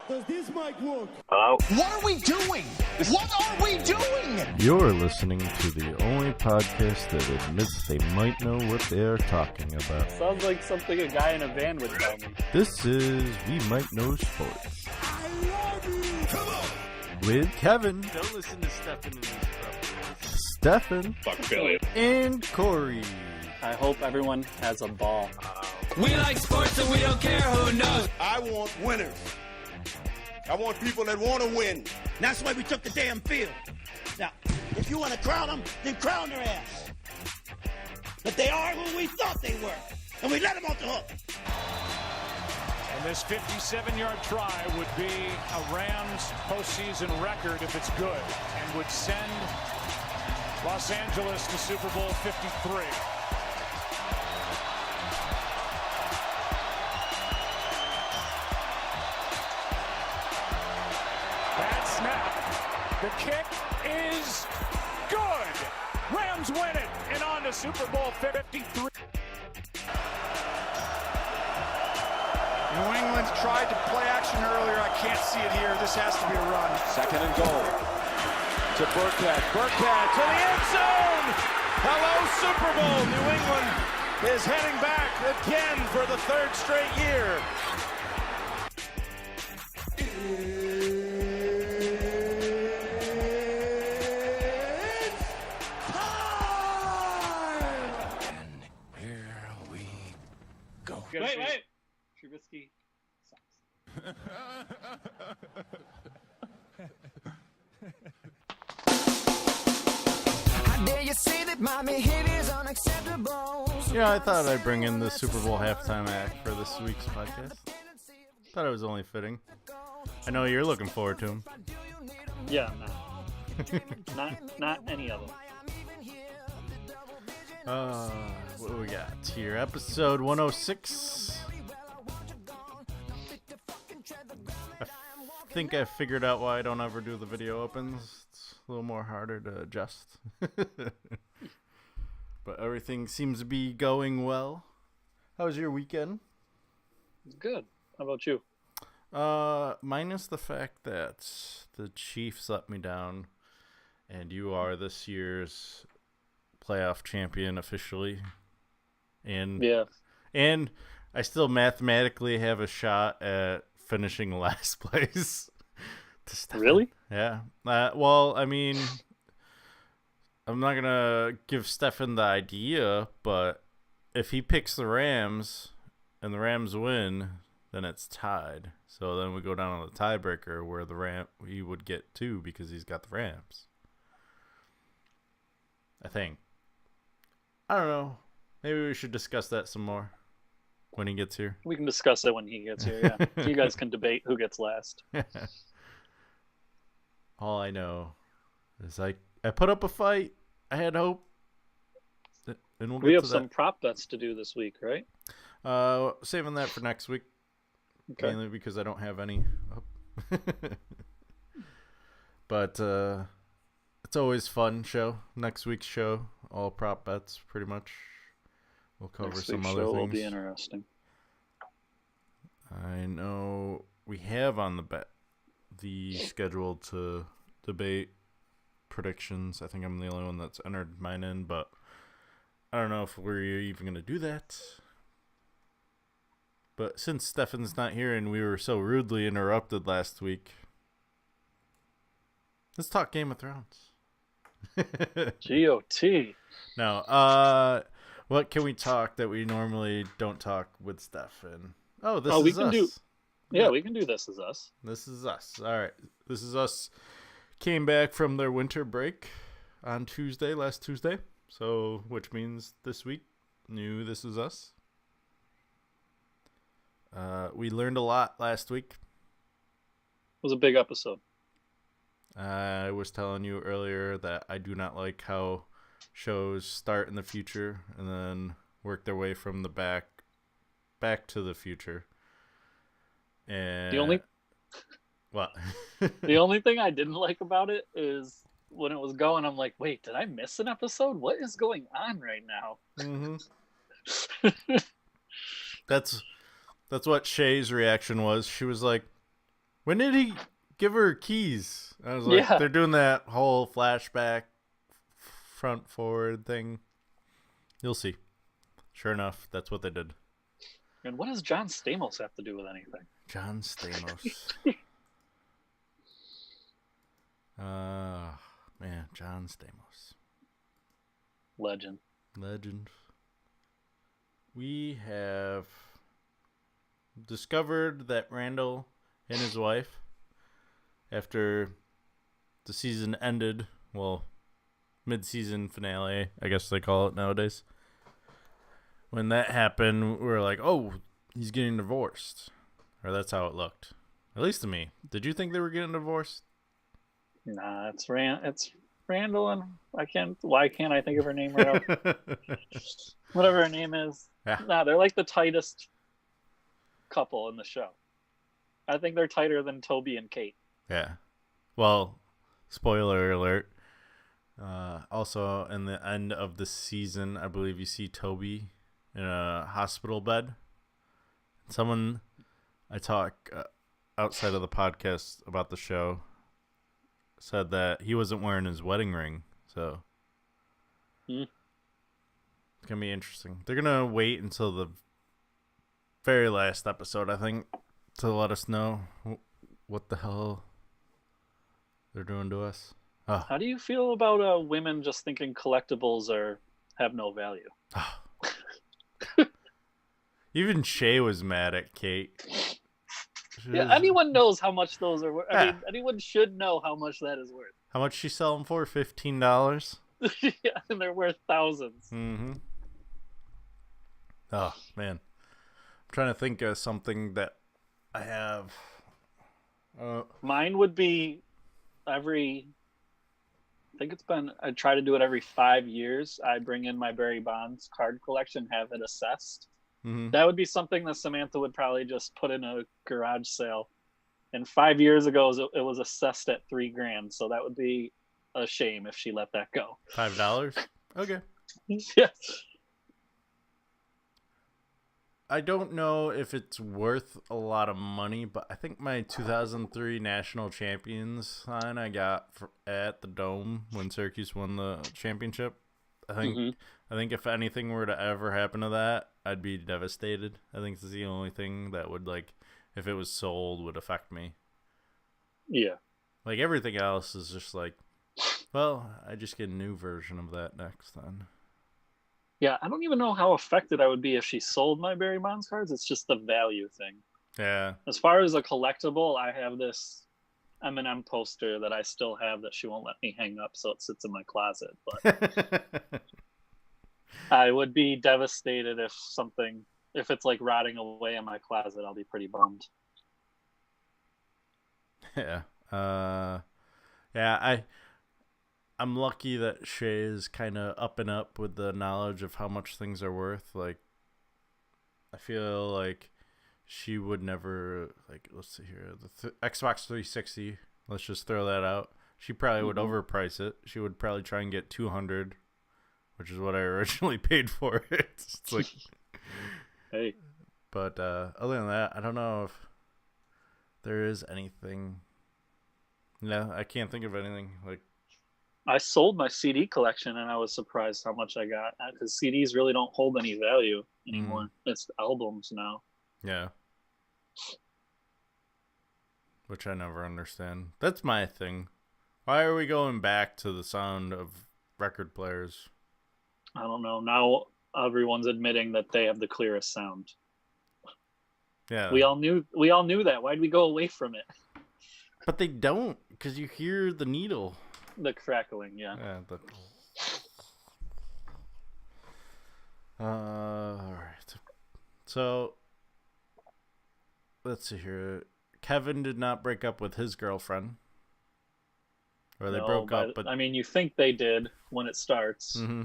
Does this mic work? Hello? What are we doing? What are we doing? You're listening to the only podcast that admits they might know what they're talking about. Sounds like something a guy in a van would tell me. This is We Might Know Sports. I love you! Come on! With Kevin. Don't listen to Steffan and his brothers. Steffan. Fuck Billy. And Cory. I hope everyone has a ball. We like sports and we don't care who knows. I want winners. I want people that want to win. That's why we took the damn field. Now, if you want to crown them, then crown their ass. But they are who we thought they were. And we let them off the hook. And this 57-yard try would be a Rams postseason record if it's good and would send Los Angeles to Super Bowl 53. Bad snap. The kick is good. Rams win it and on to Super Bowl 53. New England tried to play action earlier. I can't see it here. This has to be a run. Second and goal. To Burkhead. Burkhead to the end zone. Hello, Super Bowl. New England is heading back again for the third straight year. Wait. Trubisky sucks. Yeah, I thought I'd bring in the Super Bowl halftime act for this week's podcast. Thought it was only fitting. I know you're looking forward to him. Yeah, no. not any of them. What do we got here? Episode 106. I think I figured out why I don't ever do the video opens. It's a little more harder to adjust. But everything seems to be going well. How was your weekend? Good. How about you? Minus the fact that the Chiefs let me down, and you are this year's playoff champion officially. And I still mathematically have a shot at finishing last place. Really? Yeah. Well, I mean, I'm not gonna give Steffan the idea, but if he picks the Rams and the Rams win, then it's tied. So then we go down on the tiebreaker where he would get 2 because he's got the Rams. I think. I don't know. Maybe we should discuss that some more when he gets here. We can discuss it when he gets here, yeah. You guys can debate who gets last. All I know is I put up a fight. I had hope. And We have some prop bets to do this week, right? Saving that for next week. Okay. Mainly because I don't have any up. But it's always fun show. Next week's show, all prop bets pretty much. We'll cover Next some week's other show things. will be interesting. I know we have on the schedule to debate predictions. I think I'm the only one that's entered mine in, but I don't know if we're even going to do that. But since Steffan's not here and we were so rudely interrupted last week, let's talk Game of Thrones. GOT. No, what can we talk that we normally don't talk with Steffan? Oh, this is us. We can do This Is Us. This is us. All right. This is us. Came back from their winter break on last Tuesday. So, which means this week, new This Is Us. We learned a lot last week. It was a big episode. I was telling you earlier that I do not like how shows start in the future and then work their way from the back to the future. And The only what? the only thing I didn't like about it is when it was going, I'm like, wait, did I miss an episode? What is going on right now? Mm-hmm. That's what Shay's reaction was. She was like, When did he give her keys? I was like, they're doing that whole flashback, front forward thing. You'll see. Sure enough, that's what they did. And what does John Stamos have to do with anything? John Stamos. Man, John Stamos. Legend. We have discovered that Randall and his wife, after the season ended, well, mid-season finale, I guess they call it nowadays. When that happened, we were like, oh, he's getting divorced. Or that's how it looked. At least to me. Did you think they were getting divorced? Nah, it's Randall, and why can't I think of her name right now? Whatever her name is. Yeah. Nah, they're like the tightest couple in the show. I think they're tighter than Toby and Kate. Yeah. Well, spoiler alert. Also, in the end of the season, I believe you see Toby in a hospital bed. Someone I talk outside of the podcast about the show said that he wasn't wearing his wedding ring, so it's gonna be interesting. They're gonna wait until the very last episode, I think, to let us know what the hell they're doing to us. Oh. How do you feel about women just thinking collectibles have no value? Even Shay was mad at Kate. Yeah, anyone knows how much those are worth. I mean, anyone should know how much that is worth. How much she sell them for? $15? Yeah, and they're worth thousands. Mm-hmm. Oh, man. I'm trying to think of something that I have. Mine would be I try to do it every 5 years. I bring in my Barry Bonds card collection, have it assessed. Mm-hmm. That would be something that Samantha would probably just put in a garage sale. And 5 years ago, it was assessed at $3,000. So that would be a shame if she let that go. $5? Okay. Yeah. I don't know if it's worth a lot of money, but I think my 2003 national champions sign I got at the Dome when Syracuse won the championship. I think if anything were to ever happen to that, I'd be devastated. I think it's the only thing that would, like, if it was sold, would affect me. Yeah. Like, everything else is just like, well, I just get a new version of that next then. Yeah, I don't even know how affected I would be if she sold my Barry Bonds cards. It's just the value thing. Yeah. As far as a collectible, I have this Eminem poster that I still have that she won't let me hang up, so it sits in my closet. But I would be devastated if it's like rotting away in my closet. I'll be pretty bummed. Yeah. I'm lucky that Shay is kind of up and up with the knowledge of how much things are worth. Like, I feel like she would never, like, let's see here, the Xbox 360, let's just throw that out. She probably would overprice it. She would probably try and get $200, which is what I originally paid for it. It's like, hey. But other than that, I don't know if there is anything. No, I can't think of anything. Like, I sold my CD collection, and I was surprised how much I got, because CDs really don't hold any value anymore. It's albums now. Yeah. Which I never understand. That's my thing. Why are we going back to the sound of record players? I don't know. Now everyone's admitting that they have the clearest sound. Yeah. We all knew that. Why'd we go away from it? But they don't, because you hear the needle. The crackling, yeah. All right. So, let's see here. Kevin did not break up with his girlfriend. Or they broke up, but... I mean, you think they did when it starts. Mm-hmm.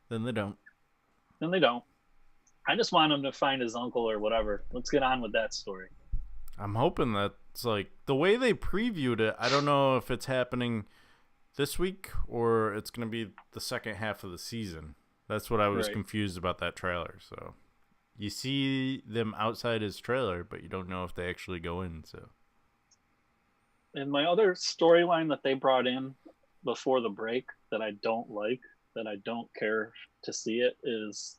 Then they don't. Then they don't. I just want him to find his uncle or whatever. Let's get on with that story. I'm hoping that's like the way they previewed it. I don't know if it's happening this week or it's going to be the second half of the season. That's what I was confused about that trailer. So you see them outside his trailer, but you don't know if they actually go in. So, And my other storyline that they brought in before the break that I don't like, that I don't care to see it, is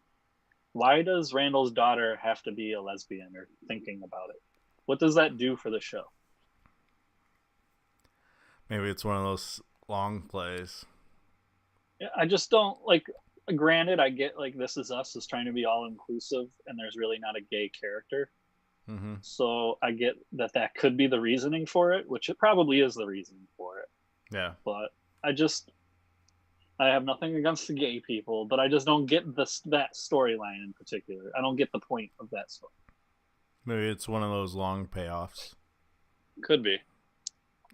why does Randall's daughter have to be a lesbian or thinking about it? What does that do for the show? maybe it's one of those long plays. I just don't like. Granted, I get like This Is Us is trying to be all inclusive, and there's really not a gay character. Mm-hmm. So I get that could be the reasoning for it, which it probably is the reasoning for it. Yeah. But I have nothing against the gay people, but I just don't get that storyline in particular. I don't get the point of that story. Maybe it's one of those long payoffs. Could be.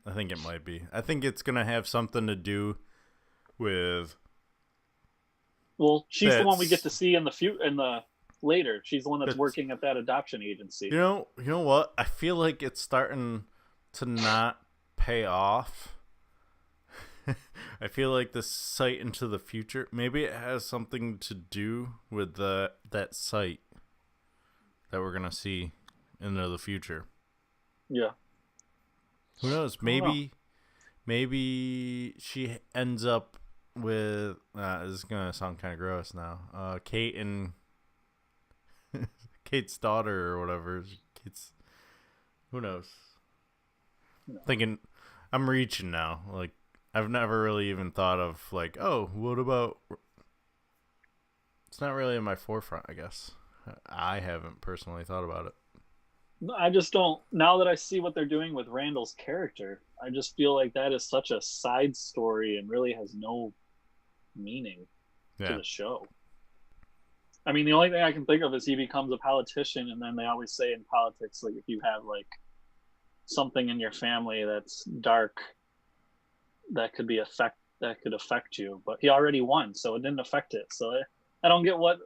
I think it might be. I think it's going to have something to do with... Well, she's the one we get to see in the later. She's the one that's working at that adoption agency. You know what? I feel like it's starting to not pay off. I feel like the sight into the future, maybe it has something to do with that sight that we're going to see into the future. Yeah. Who knows? Maybe she ends up with this is gonna sound kind of gross now. Kate's daughter or whatever. Who knows? No. Thinking, I'm reaching now. Like I've never really even thought of like, oh, what about? It's not really in my forefront, I guess. I haven't personally thought about it. I just don't. Now that I see what they're doing with Randall's character, I just feel like that is such a side story and really has no meaning to the show. I mean, the only thing I can think of is he becomes a politician, and then they always say in politics, like if you have like something in your family that's dark, that could affect you. But he already won, so it didn't affect it. So I don't get what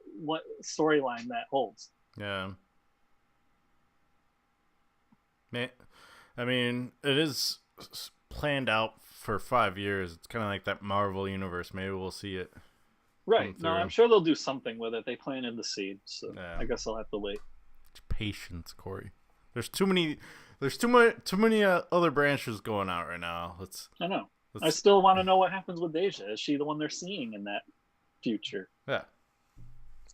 storyline that holds. Yeah. I mean, it is planned out for 5 years. It's kind of like that Marvel universe. Maybe we'll see it. Right. No, I'm sure they'll do something with it. They planted the seed, so yeah. I guess I'll have to wait. Patience, Corey. There's too many other branches going out right now. I know. I still want to know what happens with Deja. Is she the one they're seeing in that future? Yeah.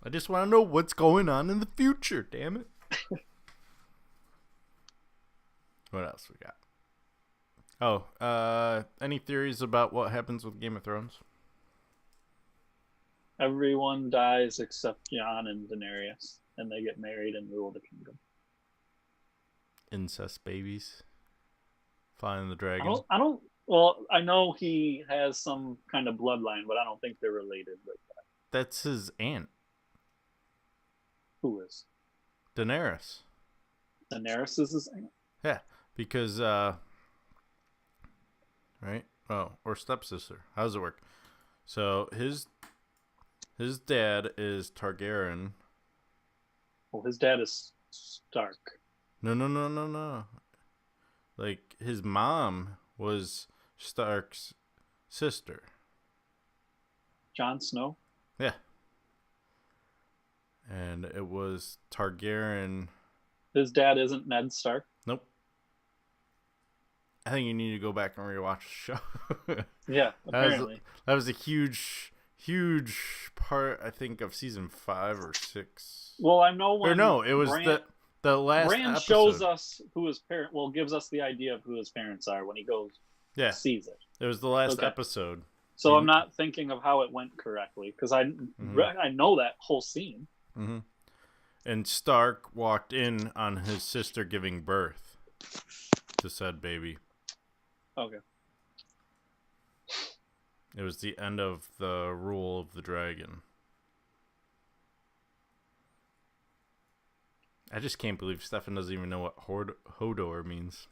I just want to know what's going on in the future, damn it. What else we got? Oh, any theories about what happens with Game of Thrones? Everyone dies except Jon and Daenerys, and they get married and rule the kingdom. Incest babies. Flying the dragon. Well, I know he has some kind of bloodline, but I don't think they're related like that. That's his aunt. Who is? Daenerys. Daenerys is his aunt? Yeah, because, right? Oh, or stepsister. How does it work? So, his dad is Targaryen. Well, his dad is Stark. No. Like, his mom was Stark's sister. Jon Snow? Yeah. And it was Targaryen. His dad isn't Ned Stark? Nope. I think you need to go back and rewatch the show. Yeah, apparently. That was a huge part, I think, of season 5 or 6. Well, I know when... Or no, it was the last Bran episode. shows us who his parent... Well, gives us the idea of who his parents are when he goes... Yeah. Sees it. It was the last episode. So I'm not thinking of how it went correctly, because I know that whole scene. Mm-hmm. And Stark walked in on his sister giving birth to said baby. Okay. It was the end of the rule of the dragon. I just can't believe Steffan doesn't even know what Hodor means.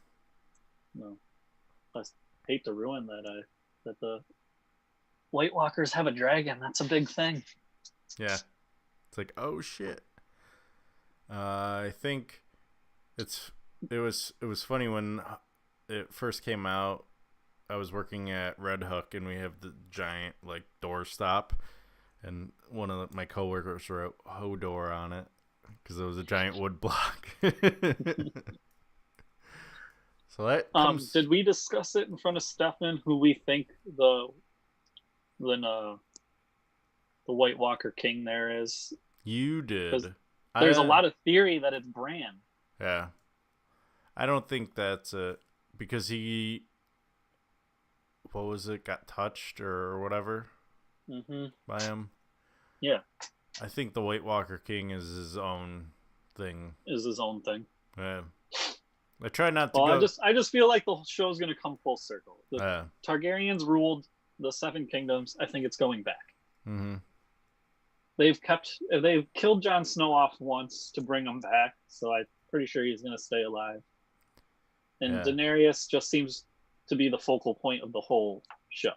No. I hate to ruin that the White Walkers have a dragon. That's a big thing. Yeah. It's like, oh shit. I think it was funny when it first came out. I was working at Red Hook, and we have the giant door stop, and one of my coworkers wrote Hodor on it because it was a giant wood block. So that did we discuss it in front of Steffan, who we think the White Walker King there is? You did. There's a lot of theory that it's Bran. Yeah. I don't think that's it, because he, what was it, got touched or whatever by him. Yeah. I think the White Walker King is his own thing. Yeah. I try not to go. I just feel like the show's going to come full circle. The Yeah. Targaryens ruled the Seven Kingdoms. I think it's going back. Mm-hmm. They've killed Jon Snow off once to bring him back, so I'm pretty sure he's going to stay alive. And Yeah. Daenerys just seems to be the focal point of the whole show.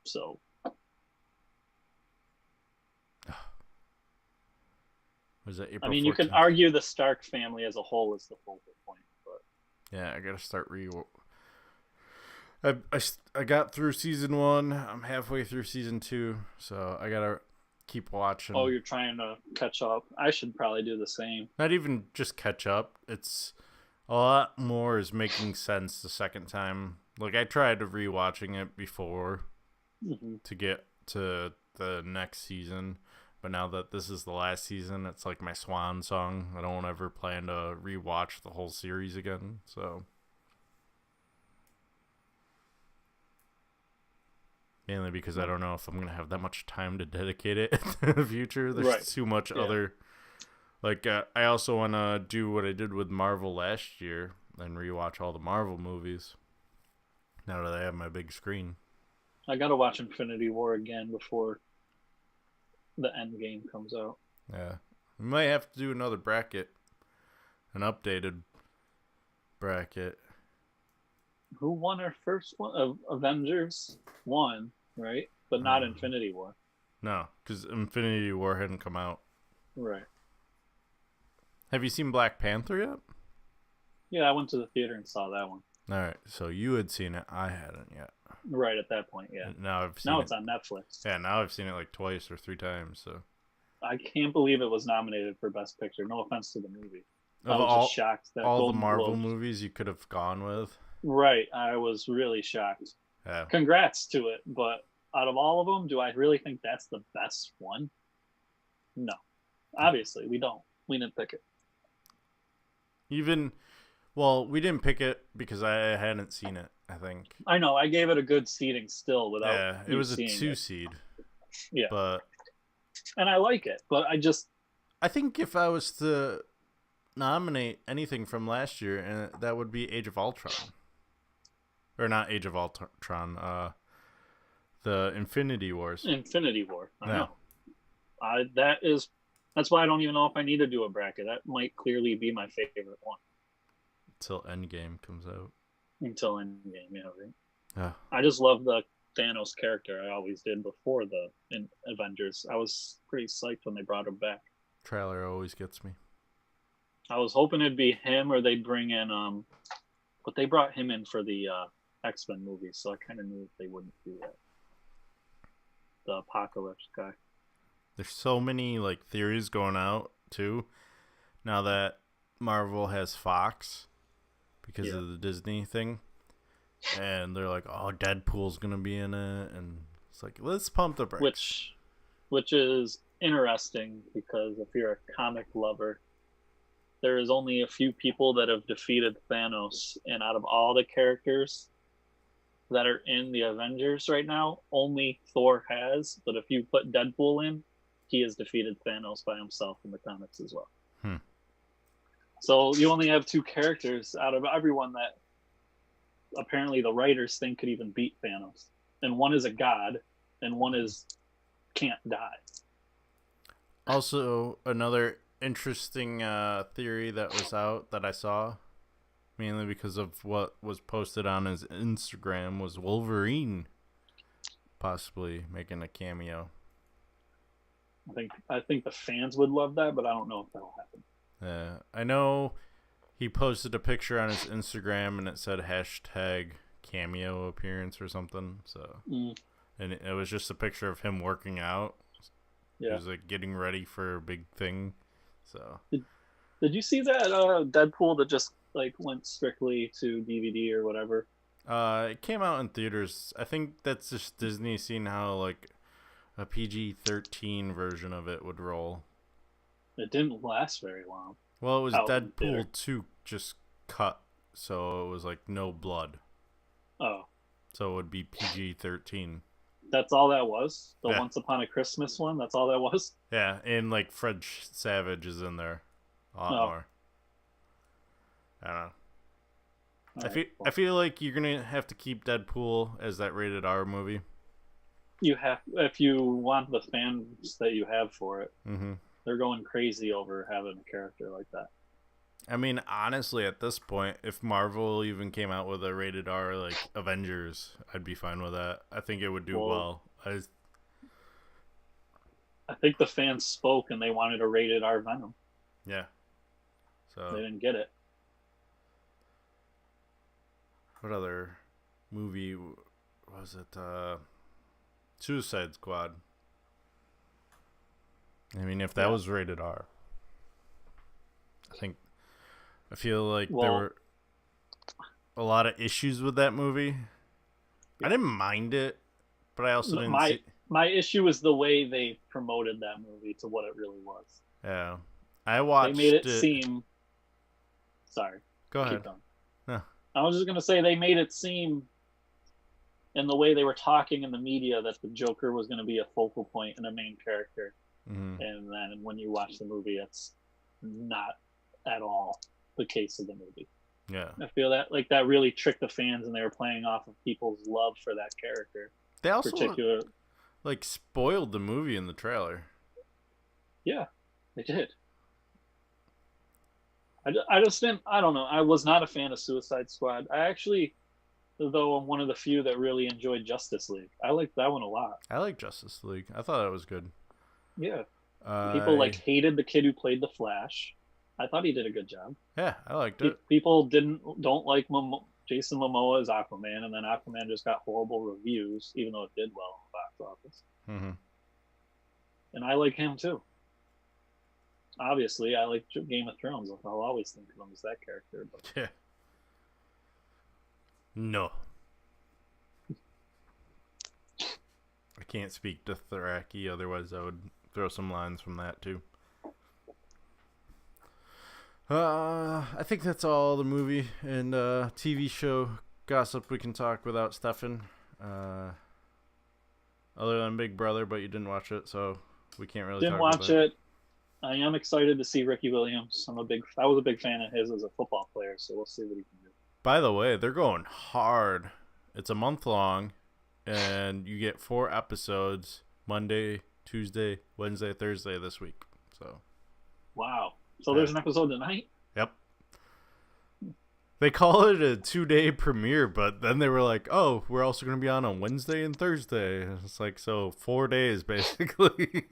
So Was that April I mean, 14th? you can argue the Stark family as a whole is the focal point, but Yeah, I gotta start I got through season 1. I'm halfway through season 2, so I gotta keep watching. you're trying to catch up. I should probably do the same. Not even just catch up. It's a lot more is making sense the second time. Like, I tried rewatching it before to get to the next season, but now that this is the last season, it's like my swan song. I don't ever plan to rewatch the whole series again, so mainly because I don't know if I'm gonna have that much time to dedicate it in the future. There's too much other. Like, I also want to do what I did with Marvel last year and rewatch all the Marvel movies. Now that I have my big screen. I gotta watch Infinity War again before the end game comes out. Yeah. We might have to do another bracket. An updated bracket. Who won our first one? Avengers won, right? But not Infinity War. No, because Infinity War hadn't come out. Right. Have you seen Black Panther yet? Yeah, I went to the theater and saw that one. All right, so you had seen it. I hadn't yet. Right at that point, yeah. Now I've seen now it. it's on Netflix. Yeah, now I've seen it like twice or 3 times. So I can't believe it was nominated for Best Picture. No offense to the movie. Of I was just shocked that all Golden the Marvel Globes. movies you could have gone with. Right, I was really shocked. Yeah. Congrats to it, but out of all of them, do I really think that's the best one? No. Obviously, we don't. We didn't pick it. Well, we didn't pick it because I hadn't seen it, I think. I know, I gave it a good seeding still without Yeah, it was a seeing 2 it. seed. Yeah. But And I like it, but I think if I was to nominate anything from last year, that would be Age of Ultron. Or not Age of Ultron, the Infinity Wars. Infinity War. I Yeah. know. That's why I don't even know if I need to do a bracket. That might clearly be my favorite one. Until Endgame comes out. Until Endgame, yeah, right? Yeah. I just love the Thanos character. I always did before the Avengers. I was pretty psyched when they brought him back. Trailer always gets me. I was hoping it'd be him or they'd bring in but they brought him in for the X-Men movies, so I kind of knew they wouldn't do that. The Apocalypse guy. There's so many like theories going out too. Now that Marvel has Fox because of the Disney thing, and they're like, "Oh, Deadpool's gonna be in it," and it's like, let's pump the brakes. Which is interesting because if you're a comic lover, there is only a few people that have defeated Thanos, and out of all the characters that are in the Avengers right now, only Thor has. But if you put Deadpool in, he has defeated Thanos by himself in the comics as well. So you only have 2 characters out of everyone that apparently the writers think could even beat Thanos. And one is a god, and one can't die. Also, another interesting theory that was out that I saw, mainly because of what was posted on his Instagram, was Wolverine possibly making a cameo. I think the fans would love that, but I don't know if that'll happen. I know he posted a picture on his Instagram and it said #cameo appearance or something. So, and it was just a picture of him working out. Yeah. He was like getting ready for a big thing So Did you see that Deadpool that just like went strictly to DVD or whatever? it came out in theaters. I think that's just Disney seeing how like a PG-13 version of it would roll. It didn't last very long. Well, it was Out in theater. Deadpool 2 just cut, so it was like no blood. Oh, So it would be PG-13. that's all that was? The Yeah. Once Upon a Christmas one? That's all that was? Yeah, and like Fred Savage is in there a lot Oh. more. I don't know. All right, I feel like you're gonna have to keep Deadpool as that rated R movie. You have, if you want the fans that you have for it, Mm-hmm. they're going crazy over having a character like that. I mean, honestly, at this point, if Marvel even came out with a rated R like Avengers, I'd be fine with that. I think it would do well. I think the fans spoke and they wanted a rated R Venom. Yeah. They So didn't get it. what other movie was it? Suicide Squad. I mean, if that was rated R, I feel like there were a lot of issues with that movie. I didn't mind it, but I also didn't see... My issue is the way they promoted that movie to what it really was. Yeah. I watched They made it seem... Sorry. Go ahead. Keep going. No. I was just going to say they made it seem in the way they were talking in the media that the Joker was going to be a focal point and a main character. Mm-hmm. And then when you watch the movie, it's not at all the case of the movie. Yeah. I feel that like that really tricked the fans, and they were playing off of people's love for that character. They also particular, like spoiled the movie in the trailer. yeah, they did. I just didn't. I don't know. I was not a fan of Suicide Squad. I actually, though, I'm one of the few that really enjoyed Justice League. I liked that one a lot. I like Justice League. I thought that was good. Yeah. People like hated the kid who played the Flash. I thought he did a good job. Yeah, I liked it. People don't like Jason Momoa as Aquaman, and then Aquaman just got horrible reviews, even though it did well in the box office. Mm-hmm. And I like him too. Obviously, I like Game of Thrones. I'll always think of him as that character. But... Yeah. No. I can't speak to Tharaki, otherwise I would throw some lines from that too. I think that's all the movie and TV show gossip we can talk without Steffan. Other than Big Brother, but you didn't watch it, so we can't really Didn't talk watch about it. I am excited to see Ricky Williams. I was a big fan of his as a football player, so we'll see what he can do. By the way, they're going hard. It's a month long, and you get 4 episodes Monday, Tuesday, Wednesday, Thursday this week. So, wow. So there's an episode tonight? Yep. They call it a 2-day premiere, but then they were like, oh, we're also going to be on Wednesday and Thursday. It's like, so 4 days, basically.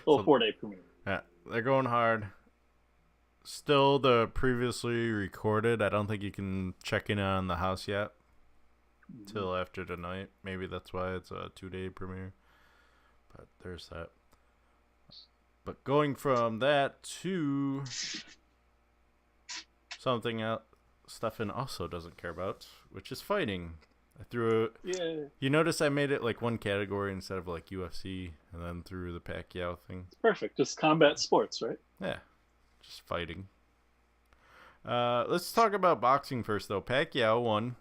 Little 4-day premiere. Yeah, they're going hard. Still the previously recorded. I don't think you can check in on the house yet till after tonight. Maybe that's why it's a 2-day premiere. But there's that. But going from that to something else Steffan also doesn't care about, which is fighting. I threw it. Yeah. You notice I made it like one category instead of like UFC, and then threw the Pacquiao thing. It's perfect. Just combat sports, right? Yeah. Just fighting. Let's talk about boxing first, though. Pacquiao won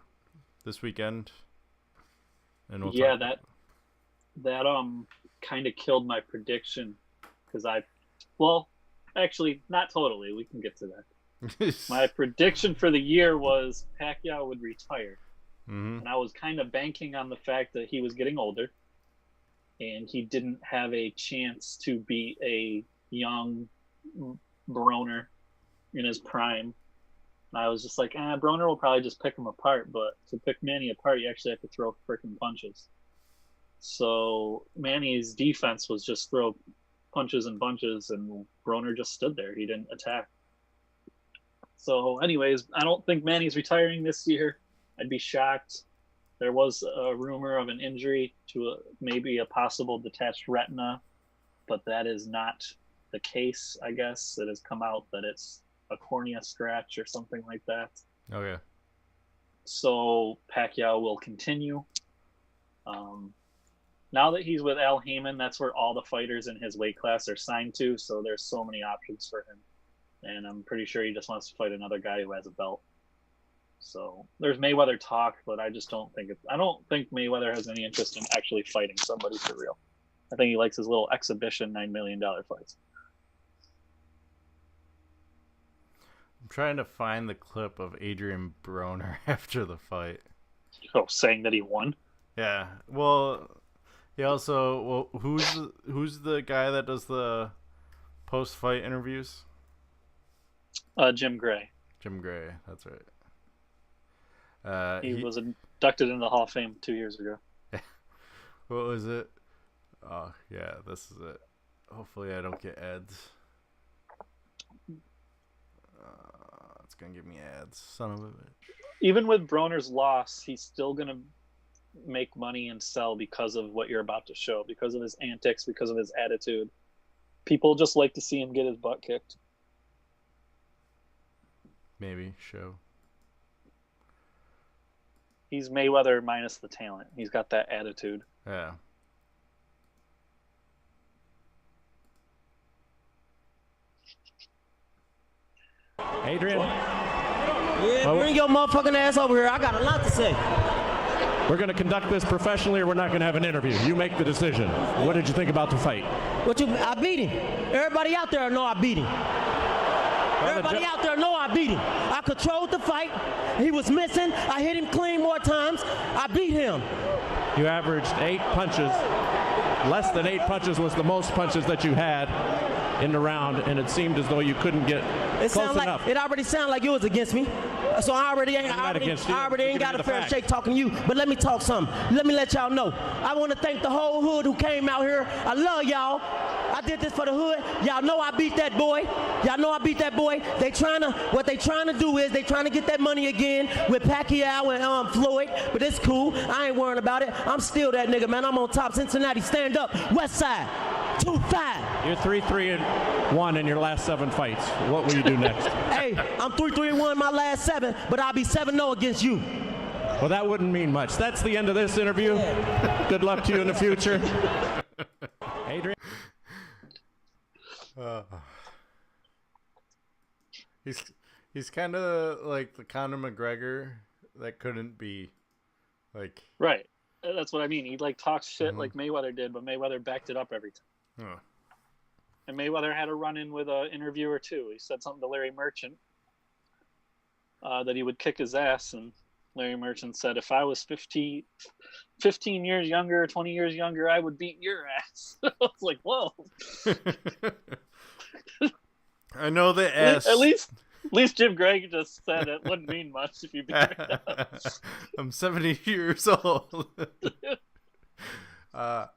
this weekend. And that kind of killed my prediction because actually not totally. We can get to that. My prediction for the year was Pacquiao would retire. Mm-hmm. And I was kind of banking on the fact that he was getting older and he didn't have a chance to beat a young Broner in his prime. And I was just like, Broner will probably just pick him apart, but to pick Manny apart, you actually have to throw freaking punches. So Manny's defense was just throw punches and bunches, and Broner just stood there. He didn't attack. So anyways, I don't think Manny's retiring this year. I'd be shocked. There was a rumor of an injury to maybe a possible detached retina, but that is not the case, I guess, that has come out that it's a cornea scratch or something like that. Okay. So Pacquiao will continue. Now that he's with Al Heyman, that's where all the fighters in his weight class are signed to. So there's so many options for him. And I'm pretty sure he just wants to fight another guy who has a belt. So there's Mayweather talk, but I just don't think I don't think Mayweather has any interest in actually fighting somebody for real. I think he likes his little exhibition $9 million fights. I'm trying to find the clip of Adrian Broner after the fight. Oh, saying that he won? Yeah. Well, he also who's the guy that does the post-fight interviews? Jim Gray. Jim Gray, that's right. He was inducted into the Hall of Fame 2 years ago. What was it? Oh, yeah, this is it. Hopefully I don't get ads. It's going to give me ads. Son of a bitch. Even with Broner's loss, he's still going to make money and sell because of what you're about to show, because of his antics, because of his attitude. People just like to see him get his butt kicked. Maybe show. He's Mayweather minus the talent. He's got that attitude. Yeah. Adrian? Yeah, bring your motherfucking ass over here. I got a lot to say. We're going to conduct this professionally or we're not going to have an interview. You make the decision. What did you think about the fight? I beat him. Everybody out there know I beat him. Everybody out there know I beat him. I controlled the fight. He was missing. I hit him clean more times. I beat him. You averaged 8 punches. Less than 8 punches was the most punches that you had in the round, and it seemed as though you couldn't get close enough. It already sounded like you was against me. So I already ain't got a fair shake talking to you. But let me talk something. Let me let y'all know. I want to thank the whole hood who came out here. I love y'all. I did this for the hood. Y'all know I beat that boy. Y'all know I beat that boy. What they trying to do is they trying to get that money again with Pacquiao and Floyd. But it's cool. I ain't worrying about it. I'm still that nigga, man. I'm on top. Cincinnati, stand up. West Side, 2-5. You're 3-3-1 in your last 7 fights. What will you do next? Hey, I'm 3-3-1 in my last 7, but I'll be 7-0 against you. Well, that wouldn't mean much. That's the end of this interview. Good luck to you in the future. Adrian? He's kind of like the Conor McGregor that couldn't be like right. That's what I mean. He talks shit like Mayweather did, but Mayweather backed it up every time. Huh. And Mayweather had a run-in with an interviewer too. He said something to Larry Merchant that he would kick his ass, and Larry Merchant said, "If I was 15 years younger, 20 years younger, I would beat your ass." I was like, "Whoa." I know the ass. At least Jim Gregg just said it wouldn't mean much if you beat your ass. I'm 70 years old. And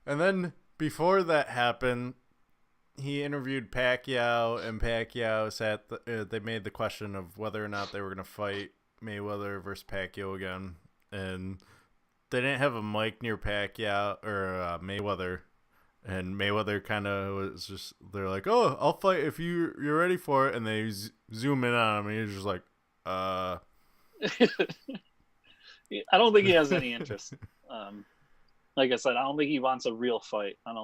then before that happened, he interviewed Pacquiao, and Pacquiao they made the question of whether or not they were going to fight Mayweather versus Pacquiao again, and they didn't have a mic near Pacquiao or Mayweather, and Mayweather kind of was just, they're like, "Oh, I'll fight if you're ready for it," and they zoom in on him, and he's just like, I don't think he has any interest. Like I said, I don't think he wants a real fight. I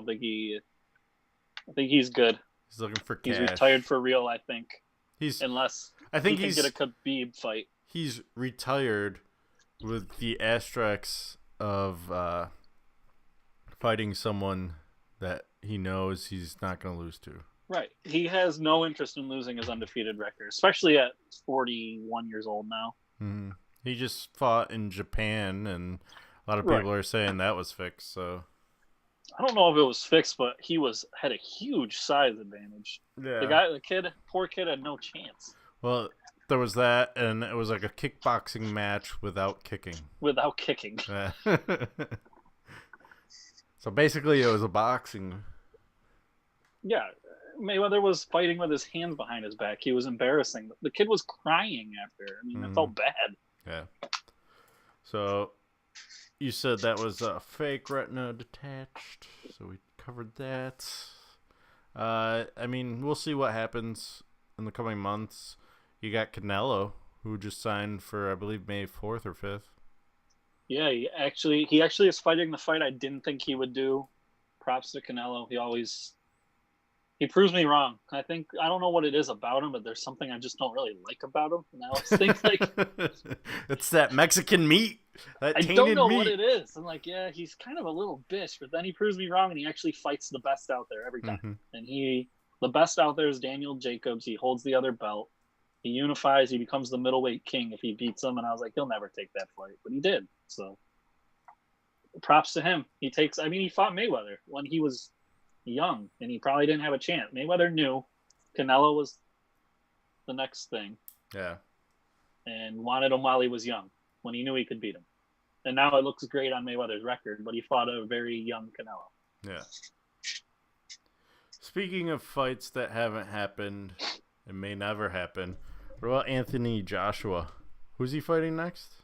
think he's good. He's looking for cash. He's retired for real, I think. Unless I think he can get a Khabib fight. He's retired with the asterisks of fighting someone that he knows he's not going to lose to. Right. He has no interest in losing his undefeated record, especially at 41 years old now. Mm-hmm. He just fought in Japan, and a lot of people are saying that was fixed. So I don't know if it was fixed, but he had a huge size advantage. Yeah. Poor kid had no chance. Well, there was that, and it was like a kickboxing match without kicking. Yeah. So basically, it was a boxing. Yeah, Mayweather was fighting with his hands behind his back. He was embarrassing. The kid was crying after. I mean, it felt bad. Yeah. So you said that was a fake retina detached. So we covered that. I mean, we'll see what happens in the coming months. You got Canelo, who just signed for, I believe, May 4th or 5th. Yeah, he actually is fighting the fight I didn't think he would do. Props to Canelo. He proves me wrong. I don't know what it is about him, but there's something I just don't really like about him. And I always think it's that Mexican meat. That I tainted don't know meat. what it is. I'm like, yeah, he's kind of a little bitch, but then he proves me wrong, and he actually fights the best out there every time. Mm-hmm. And the best out there is Daniel Jacobs. He holds the other belt. He unifies. He becomes the middleweight king if he beats him. And I was like, he'll never take that fight, but he did. So props to him. He fought Mayweather when he was young, and he probably didn't have a chance. Mayweather knew Canelo was the next thing. Yeah. And wanted him while he was young, when he knew he could beat him. And now it looks great on Mayweather's record, but he fought a very young Canelo. Yeah. Speaking of fights that haven't happened and may never happen, what about Anthony Joshua? Who's he fighting next?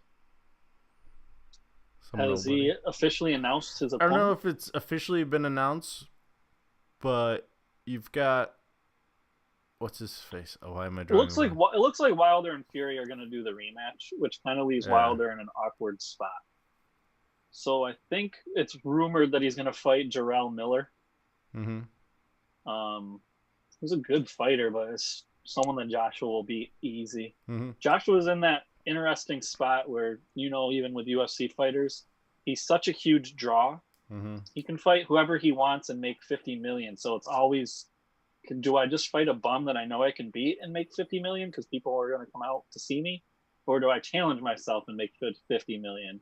Has he officially announced his opponent? I don't know if it's officially been announced, but you've got what's his face? Oh, why am I drawing? It looks like Wilder and Fury are going to do the rematch, which kind of leaves Wilder in an awkward spot. So I think it's rumored that he's going to fight Jarrell Miller. Mm-hmm. He's a good fighter, but it's someone that Joshua will beat easy. Mm-hmm. Joshua's in that interesting spot where, even with UFC fighters, he's such a huge draw. Mm-hmm. He can fight whoever he wants and make 50 million. So it's always, do I just fight a bum that I know I can beat and make 50 million because people are going to come out to see me? Or do I challenge myself and make 50 million?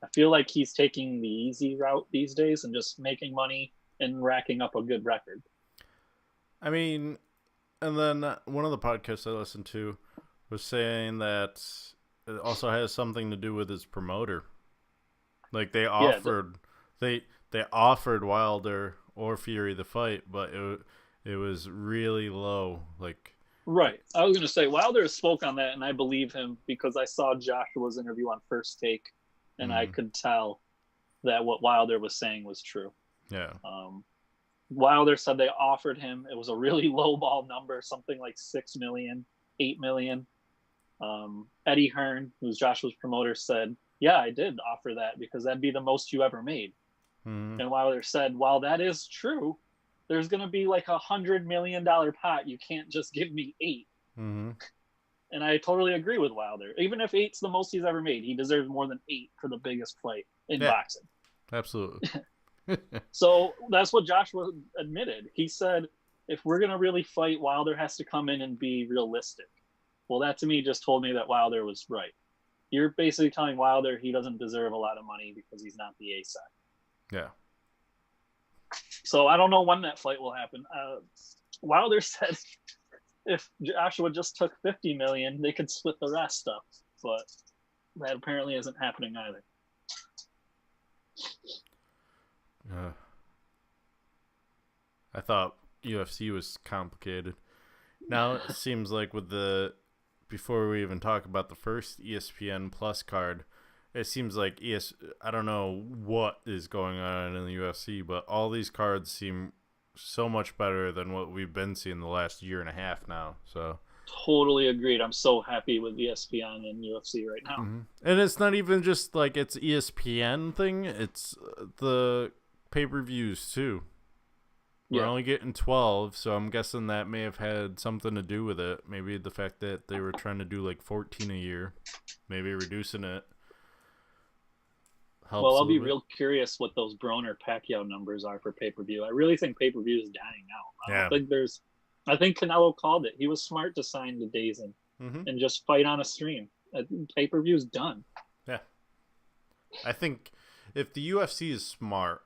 I feel like he's taking the easy route these days and just making money and racking up a good record. I mean, and then one of the podcasts I listened to was saying that it also has something to do with his promoter. Like they offered, they offered Wilder or Fury the fight, but it was really low. Like, right. I was going to say Wilder spoke on that, and I believe him because I saw Joshua's interview on First Take, and I could tell that what Wilder was saying was true. Yeah. Wilder said they offered him. It was a really low ball number, something like 6 million, 8 million. Eddie Hearn, who's Joshua's promoter, said, yeah, I did offer that because that'd be the most you ever made. Mm-hmm. And Wilder said, while that is true, there's going to be like $100 million pot. You can't just give me 8. Mm-hmm. And I totally agree with Wilder. Even if 8's the most he's ever made, he deserves more than 8 for the biggest fight in boxing. Absolutely. So that's what Joshua admitted. He said, if we're going to really fight, Wilder has to come in and be realistic. Well, that to me just told me that Wilder was right. You're basically telling Wilder he doesn't deserve a lot of money because he's not the A side. Yeah. So I don't know when that fight will happen. Wilder said if Joshua just took 50 million, they could split the rest up. But that apparently isn't happening either. I thought UFC was complicated. Now it seems like before we even talk about the first ESPN Plus card, it seems like I don't know what is going on in the UFC, but all these cards seem so much better than what we've been seeing the last year and a half now. So totally agreed. I'm so happy with ESPN and UFC right now. Mm-hmm. And it's not even just like it's ESPN thing, it's the pay-per-views too. We're only getting 12, so I'm guessing that may have had something to do with it. Maybe the fact that they were trying to do like 14 a year, maybe reducing it helps. Well, I'll be real curious what those Broner Pacquiao numbers are for pay-per-view. I really think pay-per-view is dying out. I think Canelo called it. He was smart to sign the DAZN and just fight on a stream. Pay-per-view's done. Yeah. I think if the UFC is smart,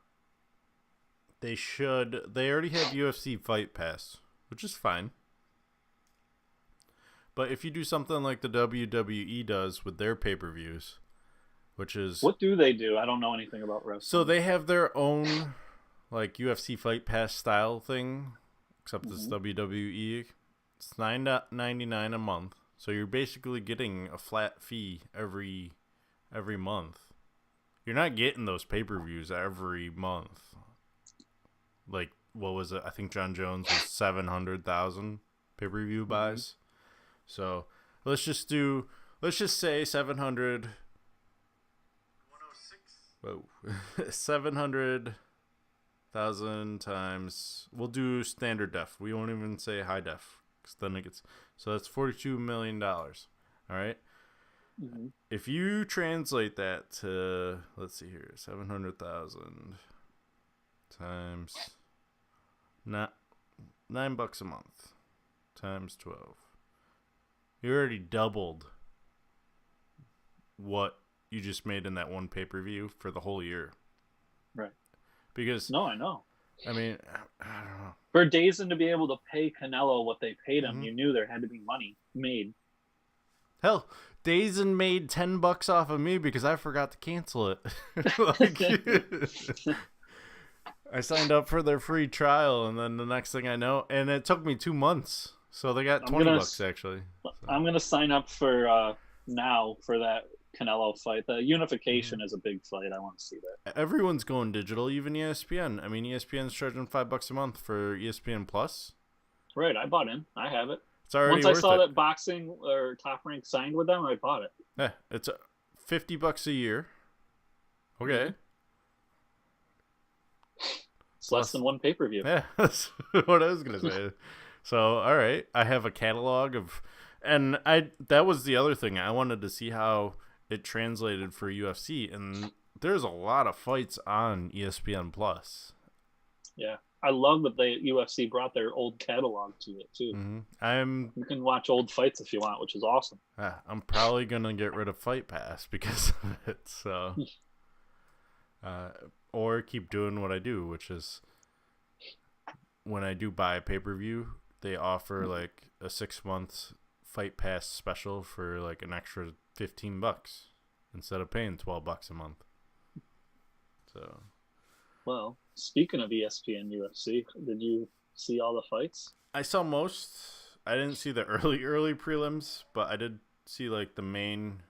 they already have UFC Fight Pass, which is fine. But if you do something like the WWE does with their pay-per-views, which is... What do they do? I don't know anything about wrestling. So they have their own like UFC Fight Pass style thing, except it's WWE. It's $9.99 a month. So you're basically getting a flat fee every month. You're not getting those pay-per-views every month. Like what was it? I think John Jones was 700,000 pay-per-view buys. So let's just say 700. 106. 700,000 times. We'll do standard def. We won't even say high def, 'cause then it gets. So that's $42 million. All right. If you translate that to, let's see here, 700,000 times $9 a month times 12, you already doubled what you just made in that one pay-per-view for the whole year. Right. Because no, I know. I mean, I don't know. For Dazn to be able to pay Canelo what they paid him, you knew there had to be money made. Hell, Dazn made $10 off of me because I forgot to cancel it. I signed up for their free trial, and then the next thing I know, and it took me 2 months, so they got $20 actually. So. I'm gonna sign up for now for that Canelo fight. The unification is a big fight. I want to see that. Everyone's going digital, even ESPN. I mean, ESPN's charging $5 a month for ESPN Plus. Right, I bought in. I have it. It's already Once I saw it. that Boxing or Top Rank signed with them, I bought it. Yeah, it's $50 a year. Okay. It's less than one pay-per-view. Yeah, that's what I was gonna say. So, all right, I have a catalog of, and that was the other thing. I wanted to see how it translated for UFC, and there's a lot of fights on ESPN Plus. Yeah. I love that the UFC brought their old catalog to it too. You can watch old fights if you want, which is awesome. I'm probably gonna get rid of Fight Pass because of it. So, or keep doing what I do, which is when I do buy a pay-per-view, they offer like a 6 month Fight Pass special for like an extra $15 instead of paying $12 a month. So, well. Speaking of ESPN UFC, did you see all the fights? I saw most. I didn't see the early prelims, but I did see like the main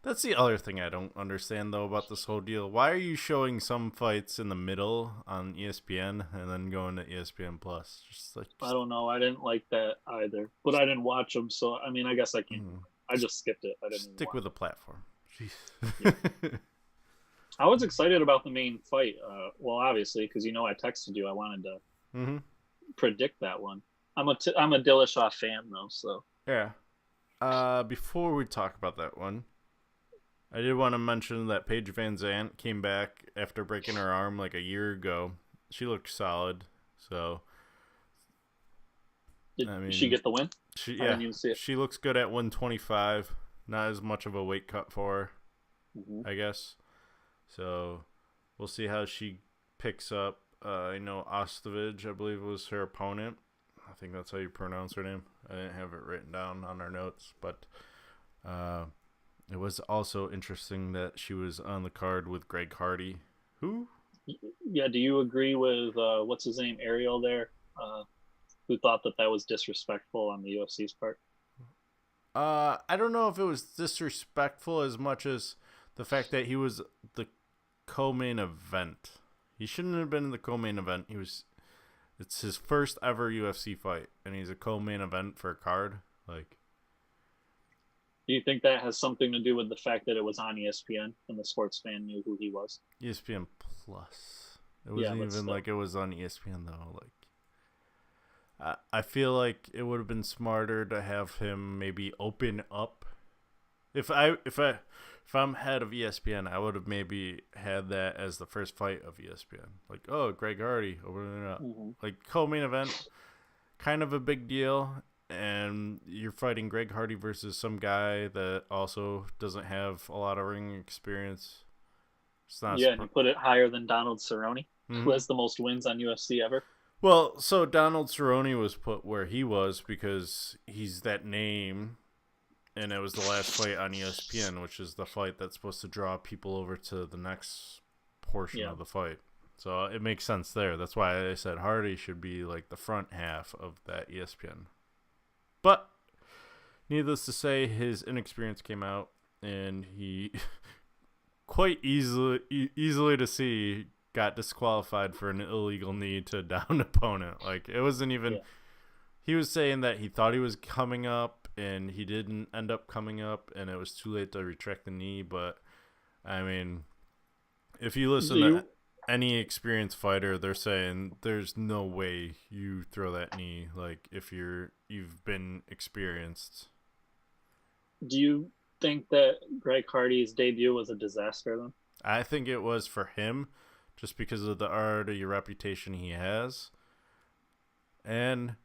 That's the other thing I don't understand though about this whole deal. Why are you showing some fights in the middle on ESPN and then going to ESPN Plus? I don't know. I didn't like that either, but I didn't watch them, so I mean, I guess I can't. I just skipped it. I didn't stick with the platform. Jeez. Yeah. I was excited about the main fight. Well, obviously, because I texted you. I wanted to predict that one. I'm a Dillashaw fan though, so yeah. Before we talk about that one, I did want to mention that Paige Van Zandt came back after breaking her arm like a year ago. She looked solid. So, did she get the win? I didn't even see it. She looks good at 125. Not as much of a weight cut for her, I guess. So, we'll see how she picks up. I know Ostovich, I believe, was her opponent. I think that's how you pronounce her name. I didn't have it written down on our notes, but it was also interesting that she was on the card with Greg Hardy. Who? Yeah, do you agree with, what's his name, Ariel there, who thought that was disrespectful on the UFC's part? I don't know if it was disrespectful as much as the fact that he was the co-main event. He shouldn't have been in the co-main event. It's his first ever UFC fight, and he's a co-main event for a card. Like, do you think that has something to do with the fact that it was on ESPN and the sports fan knew who he was? ESPN Plus. It wasn't even like it was on ESPN though. Like, I feel like it would have been smarter to have him maybe open up. If I'm head of ESPN, I would have maybe had that as the first fight of ESPN. Like, oh, Greg Hardy opening it up. Like, co-main event, kind of a big deal. And you're fighting Greg Hardy versus some guy that also doesn't have a lot of ring experience. It's not and you put it higher than Donald Cerrone, who has the most wins on UFC ever. Well, so Donald Cerrone was put where he was because he's that name. And it was the last fight on ESPN, which is the fight that's supposed to draw people over to the next portion of the fight. So it makes sense there. That's why I said Hardy should be like the front half of that ESPN. But needless to say, his inexperience came out, and he quite easily to see got disqualified for an illegal knee to a down opponent. Like, it wasn't even... Yeah. He was saying that he thought he was coming up, and he didn't end up coming up, and it was too late to retract the knee. But, I mean, if you listen to any experienced fighter, they're saying there's no way you throw that knee, like, if you've been experienced. Do you think that Greg Hardy's debut was a disaster, then? I think it was for him, just because of the already reputation he has. And...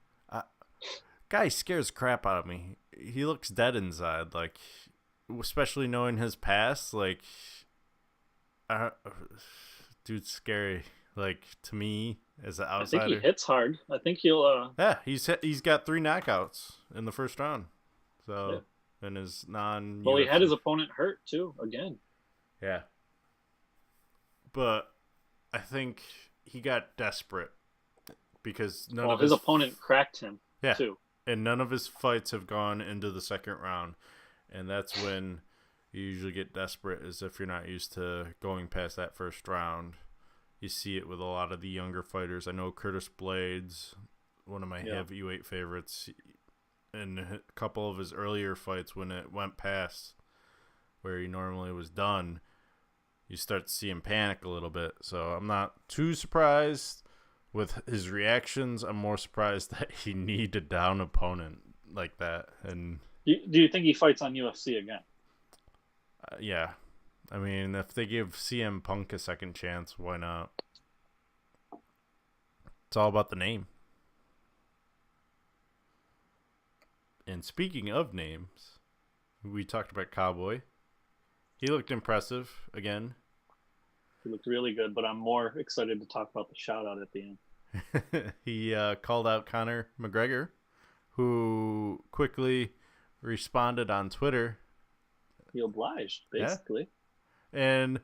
guy scares crap out of me. He looks dead inside, like, especially knowing his past. Like, dude's scary. Like, to me, as an outsider. I think he hits hard. I think he'll. Yeah, he's got 3 knockouts in the first round. So, in his non. Well, he had his opponent hurt too again. Yeah. But I think he got desperate because his opponent cracked him. Yeah. Too. And none of his fights have gone into the second round. And that's when you usually get desperate, is if you're not used to going past that first round. You see it with a lot of the younger fighters. I know Curtis Blades, one of my heavyweight favorites, in a couple of his earlier fights when it went past where he normally was done, you start to see him panic a little bit. So I'm not too surprised with his reactions. I'm more surprised that he need a down opponent like that. And do you think he fights on UFC again? Yeah. I mean, if they give CM Punk a second chance, why not? It's all about the name. And speaking of names, we talked about Cowboy. He looked impressive again. He looked really good, but I'm more excited to talk about the shout-out at the end. He called out Conor McGregor, who quickly responded on Twitter. He obliged, basically. Yeah. And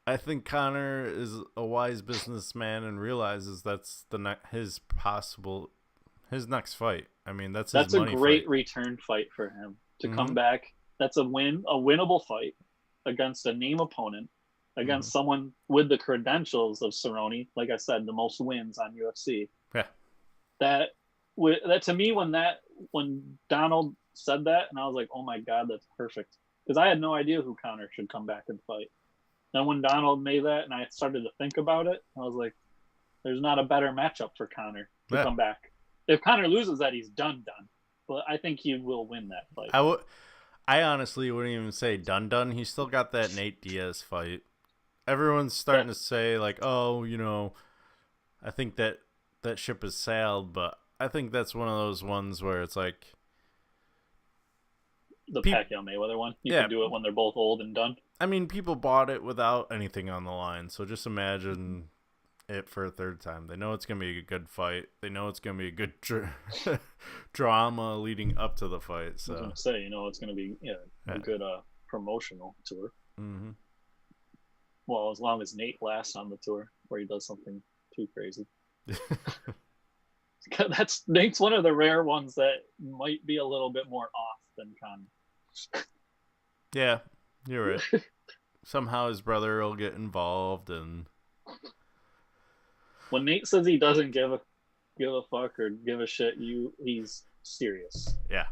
I think Conor is a wise businessman and realizes that's his next fight. I mean, that's his money a great fight. Return fight for him to come back. That's a winnable fight against a name opponent, against someone with the credentials of Cerrone. Like I said, the most wins on UFC. Yeah. That to me, when Donald said that, and I was like, oh my God, that's perfect. Because I had no idea who Conor should come back and fight. Then when Donald made that and I started to think about it, I was like, there's not a better matchup for Conor to come back. If Conor loses that, he's done. But I think he will win that fight. I honestly wouldn't even say done. He's still got that Nate Diaz fight. Everyone's starting to say, like, oh, I think that ship has sailed. But I think that's one of those ones where it's like, the Pacquiao Mayweather one. You can do it when they're both old and done. I mean, people bought it without anything on the line. So just imagine it for a third time. They know it's going to be a good fight. They know it's going to be a good drama leading up to the fight. So I was going to say, it's going to be a good promotional tour. Mm-hmm. Well, as long as Nate lasts on the tour, where he does something too crazy. Nate's one of the rare ones that might be a little bit more off than Conor. Yeah, you're right. Somehow his brother will get involved, and when Nate says he doesn't give a fuck or give a shit, he's serious. Yeah.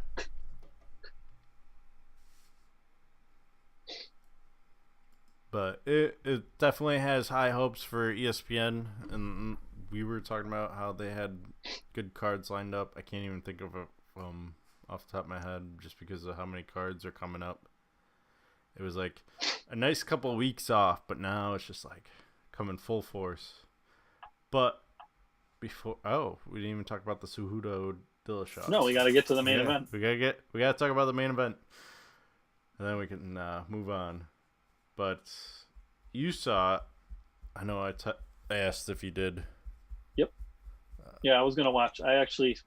But it definitely has high hopes for ESPN, and we were talking about how they had good cards lined up. I can't even think of it off the top of my head just because of how many cards are coming up. It was like a nice couple of weeks off, but now it's just like coming full force. But we didn't even talk about the Cejudo Dillashaw. No, we got to get to the main event. We got to talk about the main event, and then we can move on. But you saw it. I know I asked if you did. Yep. Yeah, I was gonna watch. I actually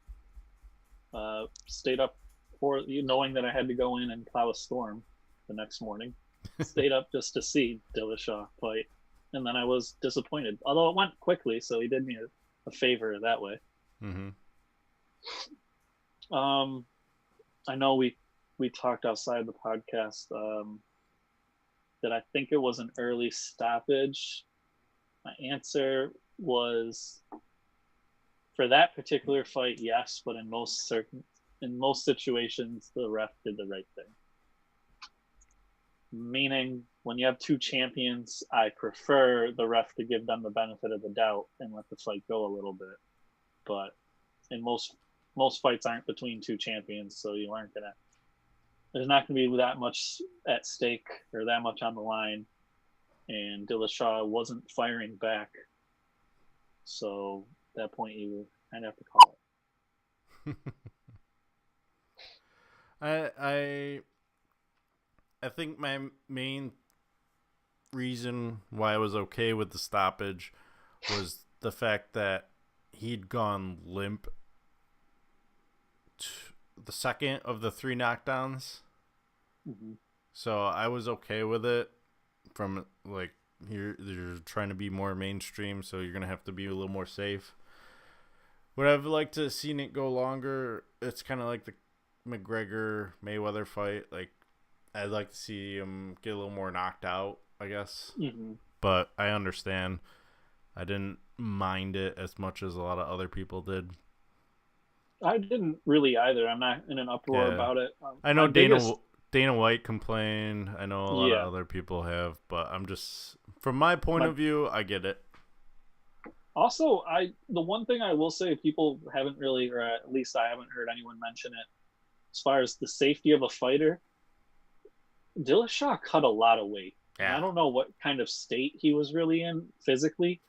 stayed up for knowing that I had to go in and plow a storm the next morning. Stayed up just to see Dillashaw fight, and then I was disappointed. Although it went quickly, so he did me a favor that way. Mm-hmm. I know we talked outside the podcast that I think it was an early stoppage My answer was, for that particular fight, yes, but in most situations, the ref did the right thing. Meaning, when you have two champions, I prefer the ref to give them the benefit of the doubt and let the fight go a little bit. But in most fights aren't between two champions, so there's not gonna be that much at stake or that much on the line. And Dillashaw wasn't firing back, so at that point you kind of have to call it. I think my main reason why I was okay with the stoppage was the fact that he'd gone limp the second of the 3 knockdowns. Mm-hmm. So I was okay with it. From like, you're trying to be more mainstream, so you're gonna have to be a little more safe. Would I've liked to seen it go longer? It's kind of like the McGregor Mayweather fight. Like, I'd like to see him get a little more knocked out, I guess. Mm-hmm. But I understand. I didn't mind it as much as a lot of other people did. I didn't really either. I'm not in an uproar about it. I know Dana White complained. I know a lot of other people have, but I'm just, from my point of view, I get it. Also, the one thing I will say, people haven't really, or at least I haven't heard anyone mention it, as far as the safety of a fighter, Dillashaw cut a lot of weight. Yeah. I don't know what kind of state he was really in physically.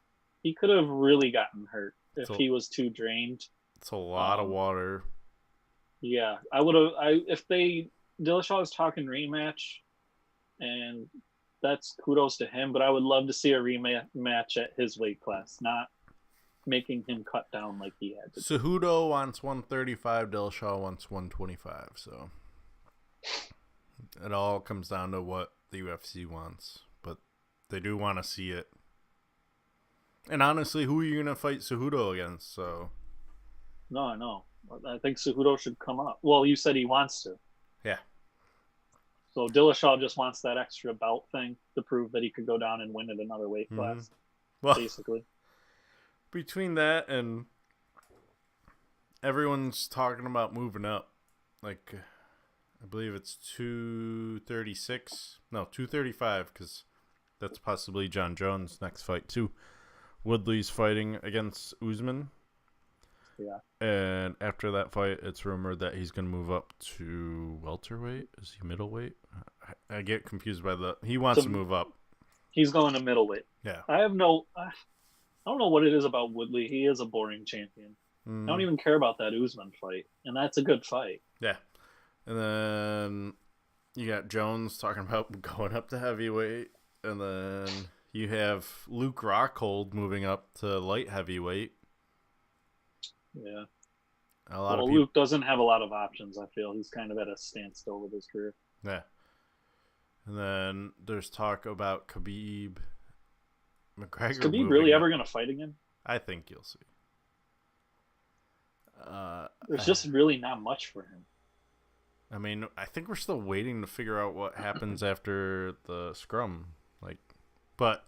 He could have really gotten hurt if he was too drained. It's a lot of water. Yeah, Dillashaw was talking rematch, and that's kudos to him, but I would love to see a rematch at his weight class, not making him cut down like he had to. Cejudo wants 135, Dillashaw wants 125, so it all comes down to what the UFC wants, but they do want to see it. And honestly, who are you going to fight Cejudo against? So No, I know. I think Cejudo should come up. Well, you said he wants to. Yeah. So Dillashaw just wants that extra belt thing to prove that he could go down and win at another weight class, basically. Between that and everyone's talking about moving up. Like, I believe it's 236. No, 235, because that's possibly John Jones' next fight, too. Woodley's fighting against Usman. Yeah. And after that fight, it's rumored that he's going to move up to welterweight. Is he middleweight? I get confused by he wants to move up. He's going to middleweight. Yeah. I don't know what it is about Woodley. He is a boring champion. I don't even care about that Usman fight, and that's a good fight. Yeah. And then you got Jones talking about going up to heavyweight, and then you have Luke Rockhold moving up to light heavyweight. Yeah. Of Luke doesn't have a lot of options, I feel. He's kind of at a standstill with his career. Yeah. And then there's talk about Khabib McGregor. Is Khabib really ever going to fight again? I think you'll see. There's just really not much for him. I mean, I think we're still waiting to figure out what happens after the scrum. But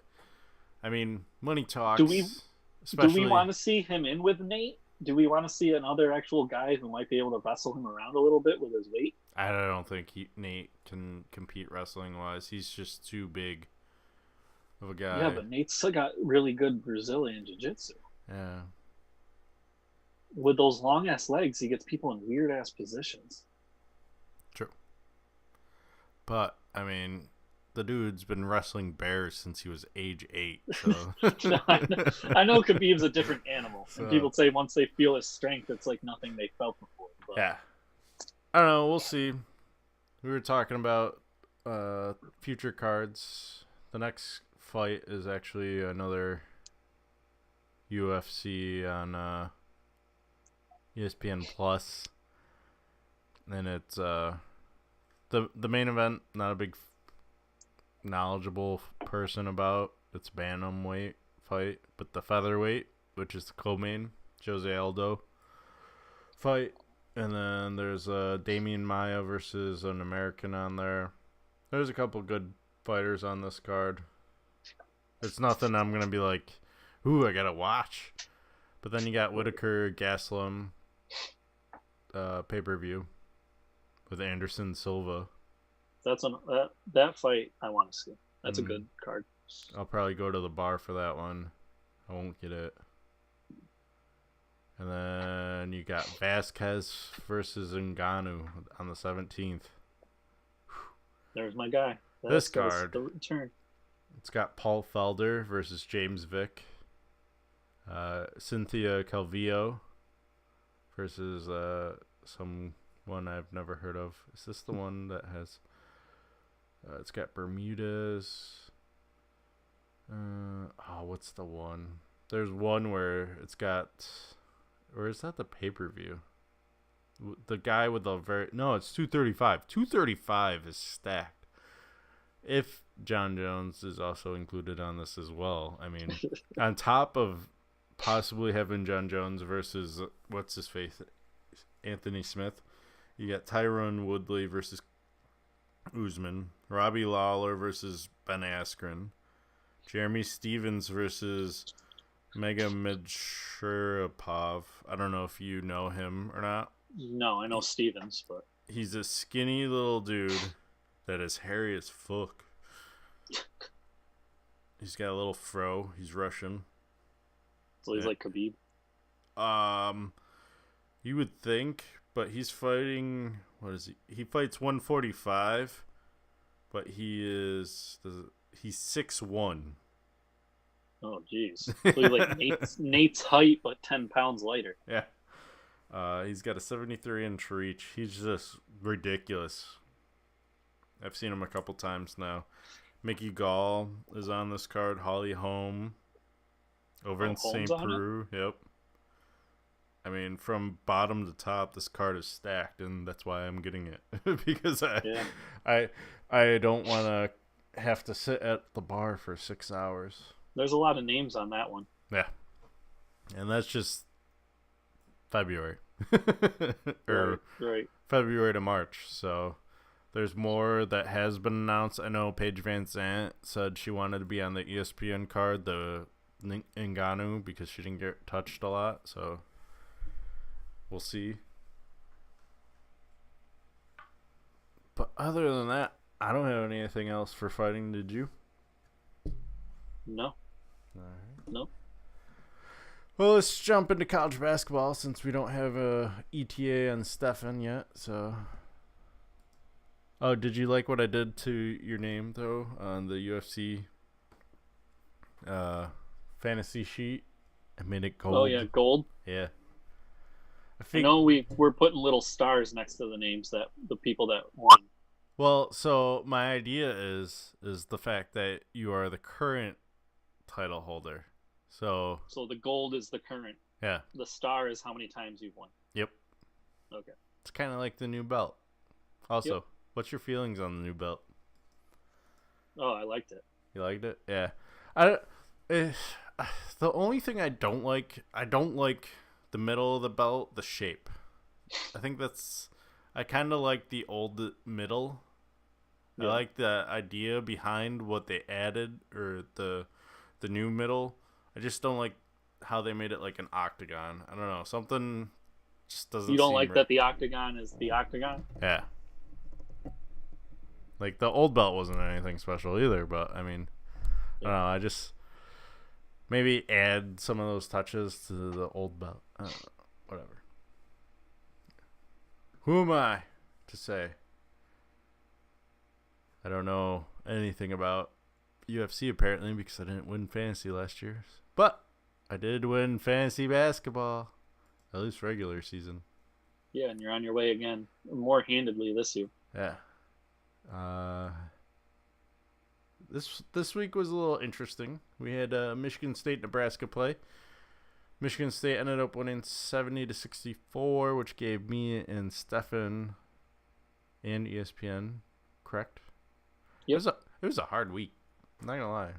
I mean, money talks. Do we want to see him in with Nate? Do we want to see another actual guy who might be able to wrestle him around a little bit with his weight? I don't think Nate can compete wrestling-wise. He's just too big of a guy. Yeah, but Nate's still got really good Brazilian jiu-jitsu. Yeah. With those long-ass legs, he gets people in weird-ass positions. True. But, I mean, the dude's been wrestling bears since he was age 8. So. I know Khabib's a different animal. So. And people say once they feel his strength, it's like nothing they felt before. But. Yeah. I don't know. We'll see. We were talking about future cards. The next fight is actually another UFC on ESPN Plus. And it's the main event, not a big knowledgeable person about. It's bantamweight fight, but the featherweight, which is the co-main, Jose Aldo fight, and then there's Damian Maia versus an American on there. There's a couple good fighters on this card. It's nothing I'm going to be like, ooh, I got to watch. But then you got Whitaker, Gaslam, pay-per-view with Anderson Silva. That fight I want to see. That's a good card. I'll probably go to the bar for that one. I won't get it. And then you got Vasquez versus Ngannou on the 17th. There's my guy. This card. The return. It's got Paul Felder versus James Vick. Cynthia Calvillo versus someone I've never heard of. Is this the one that has... it's got Bermudez. What's the one? There's one where it's got... Or is that the pay-per-view? The guy with the very... No, it's 235. 235 is stacked. If John Jones is also included on this as well. I mean, on top of possibly having John Jones versus, what's his face? Anthony Smith. You got Tyron Woodley versus Usman. Robbie Lawler versus Ben Askren. Jeremy Stevens versus Magomedshirapov. I don't know if you know him or not. No, I know Stevens, but he's a skinny little dude that is hairy as fuck. He's got a little fro. He's Russian. So he's like Khabib. You would think, but he's fighting. What is he? He fights 145, but he's 6'1". Oh, jeez. So he's like Nate's height, but 10 pounds lighter. Yeah. He's got a 73-inch reach. He's just ridiculous. I've seen him a couple times now. Mickey Gall is on this card. Holly Holm over in St. Peru. Yep. I mean, from bottom to top, this card is stacked, and that's why I'm getting it. Because I don't want to have to sit at the bar for 6 hours. There's a lot of names on that one. Yeah. And that's just February. Right. February to March. So there's more that has been announced. I know Paige Van Zandt said she wanted to be on the ESPN card, the Ngannou, because she didn't get touched a lot. So we'll see. But other than that, I don't have anything else for fighting. Did you? No. All right. No. Well, let's jump into college basketball since we don't have a ETA on Steffan yet. So, did you like what I did to your name though on the UFC fantasy sheet? I made it gold. Oh yeah, gold. Yeah. I know we're putting little stars next to the names that the people that won. Well, so my idea is the fact that you are the current title holder. So the gold is the current. Yeah. The star is how many times you've won. Yep. Okay. It's kind of like the new belt. Also, what's your feelings on the new belt? Oh, I liked it. You liked it? Yeah. The only thing I don't like the middle of the belt, the shape. I think I kind of like the old middle. Yeah. I like the idea behind what they added, or the new middle. I just don't like how they made it like an octagon. I don't know. Something just doesn't. You don't seem like right. that the octagon is the octagon? Yeah. Like the old belt wasn't anything special either, but I mean, I don't know. I just maybe add some of those touches to the old belt. I don't know. Whatever. Who am I to say? I don't know anything about UFC apparently because I didn't win fantasy last year. But I did win fantasy basketball, at least regular season. Yeah, and you're on your way again, more handedly this year. Yeah. This week was a little interesting. We had Michigan State, Nebraska play. Michigan State ended up winning 70-64, which gave me and Steffan and ESPN correct. Yep. It was a hard week. I'm not gonna lie.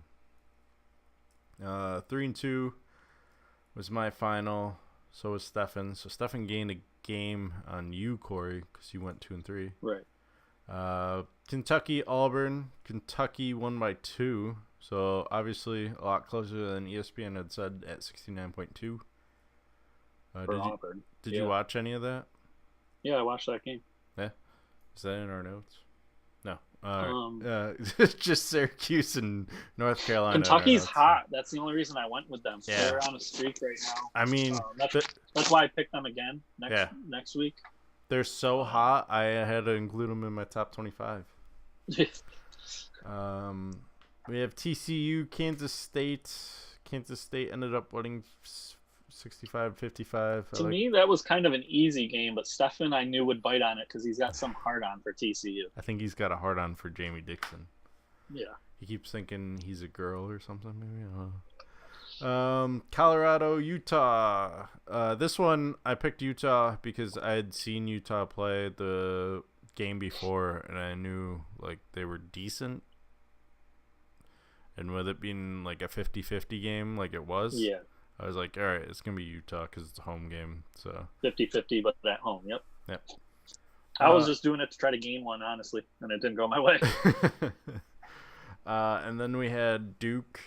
3-2 was my final. So was Steffan. So Steffan gained a game on you, Corey, because you went 2-3. Right. Kentucky, Auburn. Kentucky won by 2. So obviously a lot closer than ESPN had said at 69.2. Did you watch any of that? Yeah, I watched that game. Yeah. Is that in our notes? No. Just Syracuse and North Carolina. Kentucky's hot. That's the only reason I went with them. Yeah. They're on a streak right now. I mean, that's why I picked them again next week. They're so hot. I had to include them in my top 25. We have TCU, Kansas State. Kansas State ended up winning 65-55. To me, that was kind of an easy game, but Steffan I knew would bite on it because he's got some hard on for TCU. I think he's got a hard on for Jamie Dixon. Yeah. He keeps thinking he's a girl or something, maybe. I don't know. Colorado, Utah. This one, I picked Utah because I had seen Utah play the game before, and I knew like they were decent. And with it being like a 50-50 game like it was, yeah, I was like, all right, it's going to be Utah because it's a home game. So 50-50, but at home, yep. Yep. I was just doing it to try to game one, honestly, and it didn't go my way. And then we had Duke,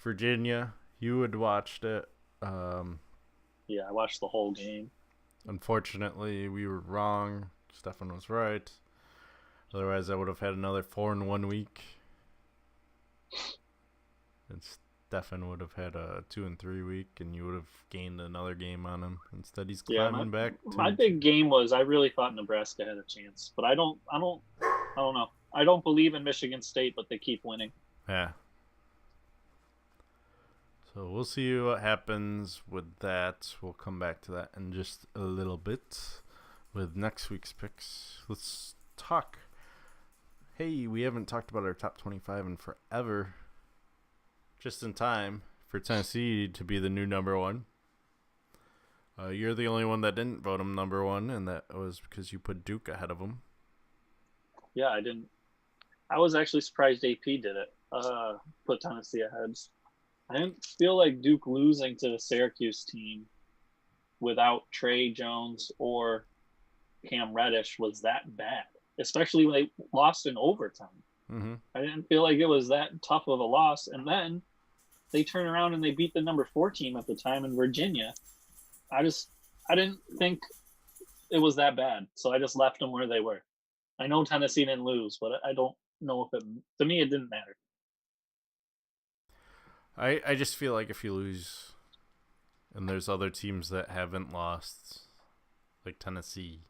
Virginia. You had watched it. Yeah, I watched the whole game. Unfortunately, we were wrong. Steffan was right. Otherwise, I would have had another 4-1 week. And Steffan would have had a 2-3 week, and you would have gained another game on him. Instead, he's climbing back. My big game was I really thought Nebraska had a chance, but I don't know. I don't believe in Michigan State, but they keep winning. Yeah. So we'll see what happens with that. We'll come back to that in just a little bit with next week's picks. Let's talk. Hey, we haven't talked about our top 25 in forever. Just in time for Tennessee to be the new number one. You're the only one that didn't vote him number one, and that was because you put Duke ahead of him. Yeah, I didn't. I was actually surprised AP did it. Put Tennessee ahead. I didn't feel like Duke losing to the Syracuse team without Trey Jones or Cam Reddish was that bad, especially when they lost in overtime. Mm-hmm. I didn't feel like it was that tough of a loss. And then they turn around and they beat the number 4 team at the time in Virginia. I didn't think it was that bad. So I just left them where they were. I know Tennessee didn't lose, but I don't know if to me, it didn't matter. I just feel like if you lose and there's other teams that haven't lost, like Tennessee.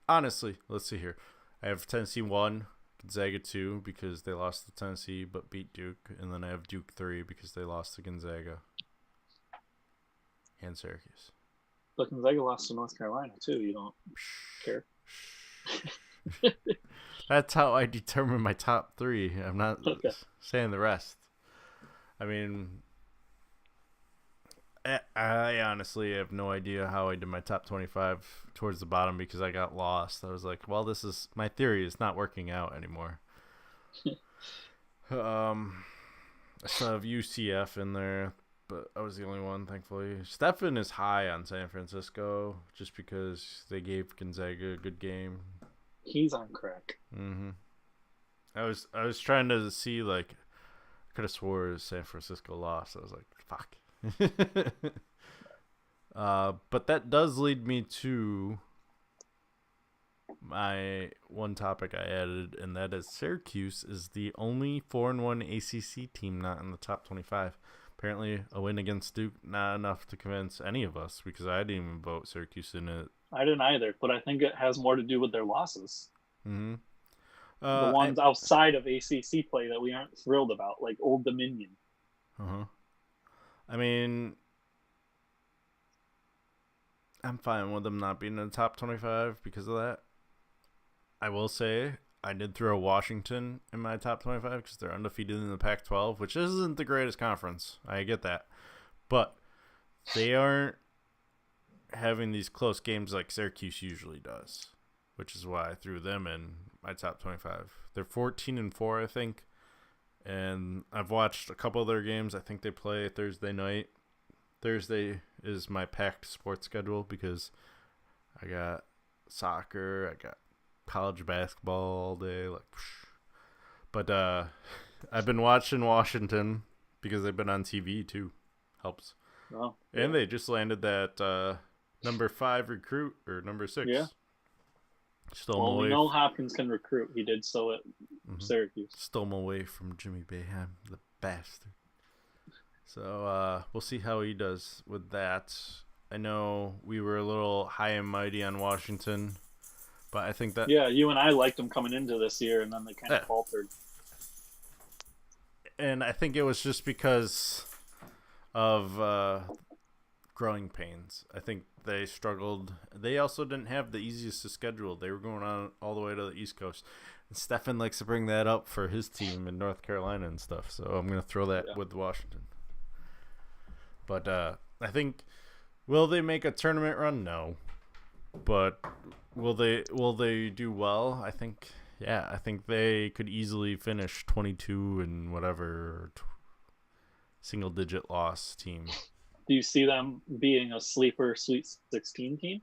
Honestly, let's see here. I have Tennessee 1, Gonzaga 2 because they lost to Tennessee but beat Duke, and then I have Duke 3 because they lost to Gonzaga and Syracuse. But Gonzaga lost to North Carolina too. You don't care. That's how I determine my top 3. I'm not saying the rest. I mean, I honestly have no idea how I did my top 25 towards the bottom because I got lost. I was like, well, my theory is not working out anymore. I still have UCF in there, but I was the only one, thankfully. Steffan is high on San Francisco just because they gave Gonzaga a good game. He's on crack. Mm-hmm. I was trying to see, like, I could have swore San Francisco lost. I was like, fuck. But that does lead me to my one topic I added, and that is Syracuse is the only 4-1 ACC team not in the top 25. Apparently, a win against Duke not enough to convince any of us because I didn't even vote Syracuse in it. I didn't either, but I think it has more to do with their losses. Mm-hmm. The ones outside of ACC play that we aren't thrilled about, like Old Dominion. Uh-huh. I mean, I'm fine with them not being in the top 25 because of that. I will say I did throw Washington in my top 25 because they're undefeated in the Pac-12, which isn't the greatest conference. I get that. But they aren't having these close games like Syracuse usually does, which is why I threw them in my top 25. They're 14-4, I think. And I've watched a couple of their games. I think they play Thursday night. Thursday is my packed sports schedule because I got soccer, I got college basketball all day. But I've been watching Washington because they've been on TV too. Helps. Oh, and they just landed that number 5 recruit or number 6. Yeah. Stole we know Hopkins can recruit. He did so at Syracuse. Stole him away from Jimmy Boeheim, the bastard. So we'll see how he does with that. I know we were a little high and mighty on Washington, but I think that... Yeah, you and I liked them coming into this year, and then they kind of faltered. And I think it was just because of growing pains. I think they struggled. They also didn't have the easiest to schedule. They were going on all the way to the East Coast. And Steffan likes to bring that up for his team in North Carolina and stuff. So I'm going to throw that with Washington. But I think, will they make a tournament run? No. But will they do well? I think, yeah. I think they could easily finish 22 and whatever single-digit loss team. Do you see them being a sleeper Sweet 16 team?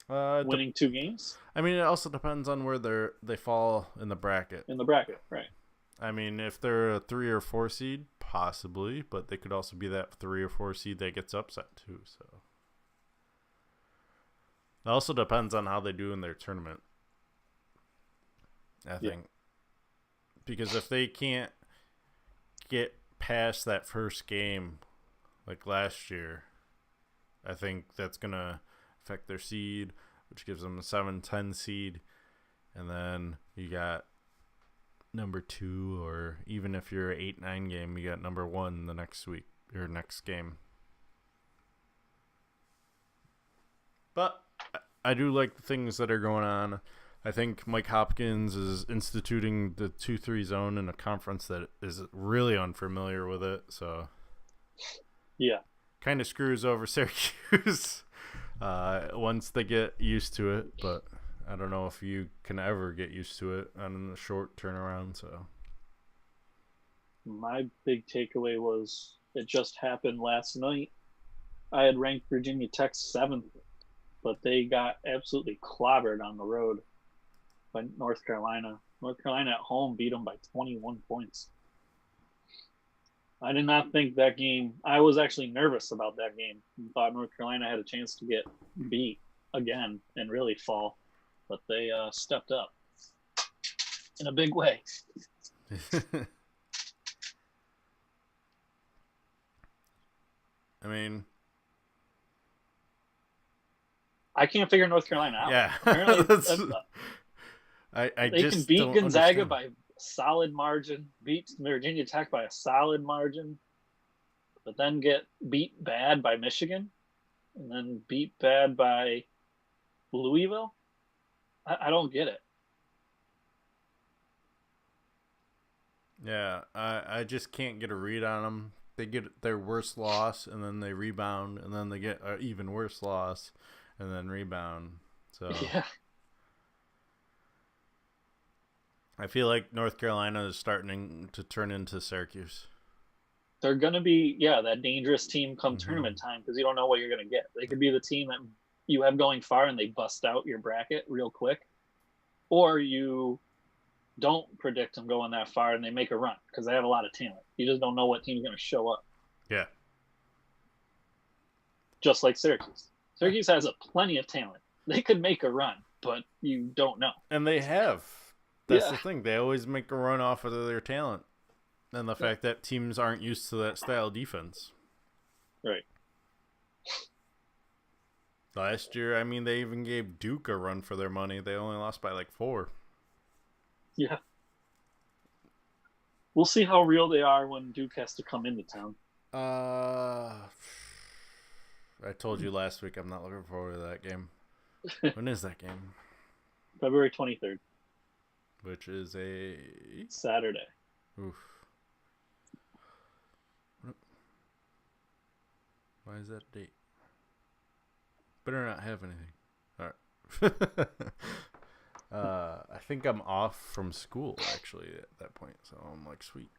Winning 2 games? I mean, it also depends on where they fall in the bracket. In the bracket, right. I mean, if they're a 3 or 4 seed, possibly, but they could also be that 3 or 4 seed that gets upset too. So it also depends on how they do in their tournament, I think. Because if they can't get past that first game like last year, I think that's going to affect their seed, which gives them a 7-10 seed. And then you got number 2, or even if you're an 8-9 game, you got number 1 the next week or next game. But I do like the things that are going on. I think Mike Hopkins is instituting the 2-3 zone in a conference that is really unfamiliar with it. So yeah, kind of screws over Syracuse once they get used to it. But I don't know if you can ever get used to it on a short turnaround. So my big takeaway was it just happened last night. I had ranked Virginia Tech 7th, but they got absolutely clobbered on the road by North Carolina. North Carolina at home beat them by 21 points. I did not think that game. I was actually nervous about that game. I thought North Carolina had a chance to get beat again and really fall. But they stepped up in a big way. I mean, I can't figure North Carolina out. Yeah, they just can beat don't Gonzaga understand. by a solid margin, beat Virginia Tech by a solid margin, but then get beat bad by Michigan, and then beat bad by Louisville. I don't get it. Yeah, I just can't get a read on them. They get their worst loss, and then they rebound, and then they get an even worse loss, and then rebound. So yeah. I feel like North Carolina is starting to turn into Syracuse. They're going to be, that dangerous team come tournament time because you don't know what you're going to get. They could be the team that you have going far and they bust out your bracket real quick. Or you don't predict them going that far and they make a run because they have a lot of talent. You just don't know what team's going to show up. Yeah. Just like Syracuse. Syracuse has plenty of talent. They could make a run, but you don't know. And they have. That's the thing. They always make a run off of their talent. And the fact that teams aren't used to that style of defense. Right. Last year, I mean, they even gave Duke a run for their money. They only lost by like 4. Yeah. We'll see how real they are when Duke has to come into town. I told you last week I'm not looking forward to that game. When is that game? February 23rd. Which is a Saturday. Oof. Why is that date? Better not have anything. All right. I think I'm off from school actually at that point, so I'm like, sweet.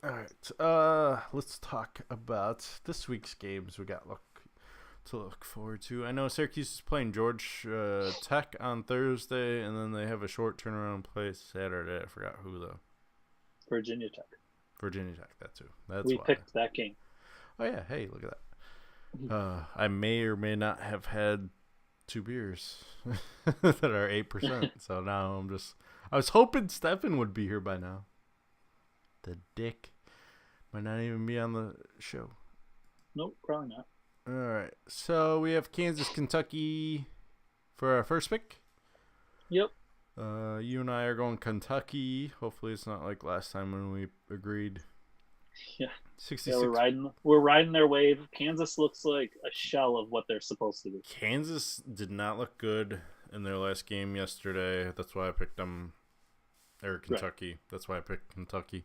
All right. Let's talk about this week's games. We got to look forward to. I know Syracuse is playing George Tech on Thursday, and then they have a short turnaround play Saturday. I forgot who though. Virginia Tech. Virginia Tech, that too. That's we why. picked that game. Oh yeah, hey, look at that. I may or may not have had 2 beers that are 8%. So now I was hoping Steffan would be here by now. The dick might not even be on the show. Nope, probably not. All right, so we have Kansas, Kentucky for our first pick. Yep. You and I are going Kentucky. Hopefully it's not like last time when we agreed. Yeah. 66. Yeah, we're riding their wave. Kansas looks like a shell of what they're supposed to be. Kansas did not look good in their last game yesterday. That's why I picked them. Or Kentucky. Right. That's why I picked Kentucky.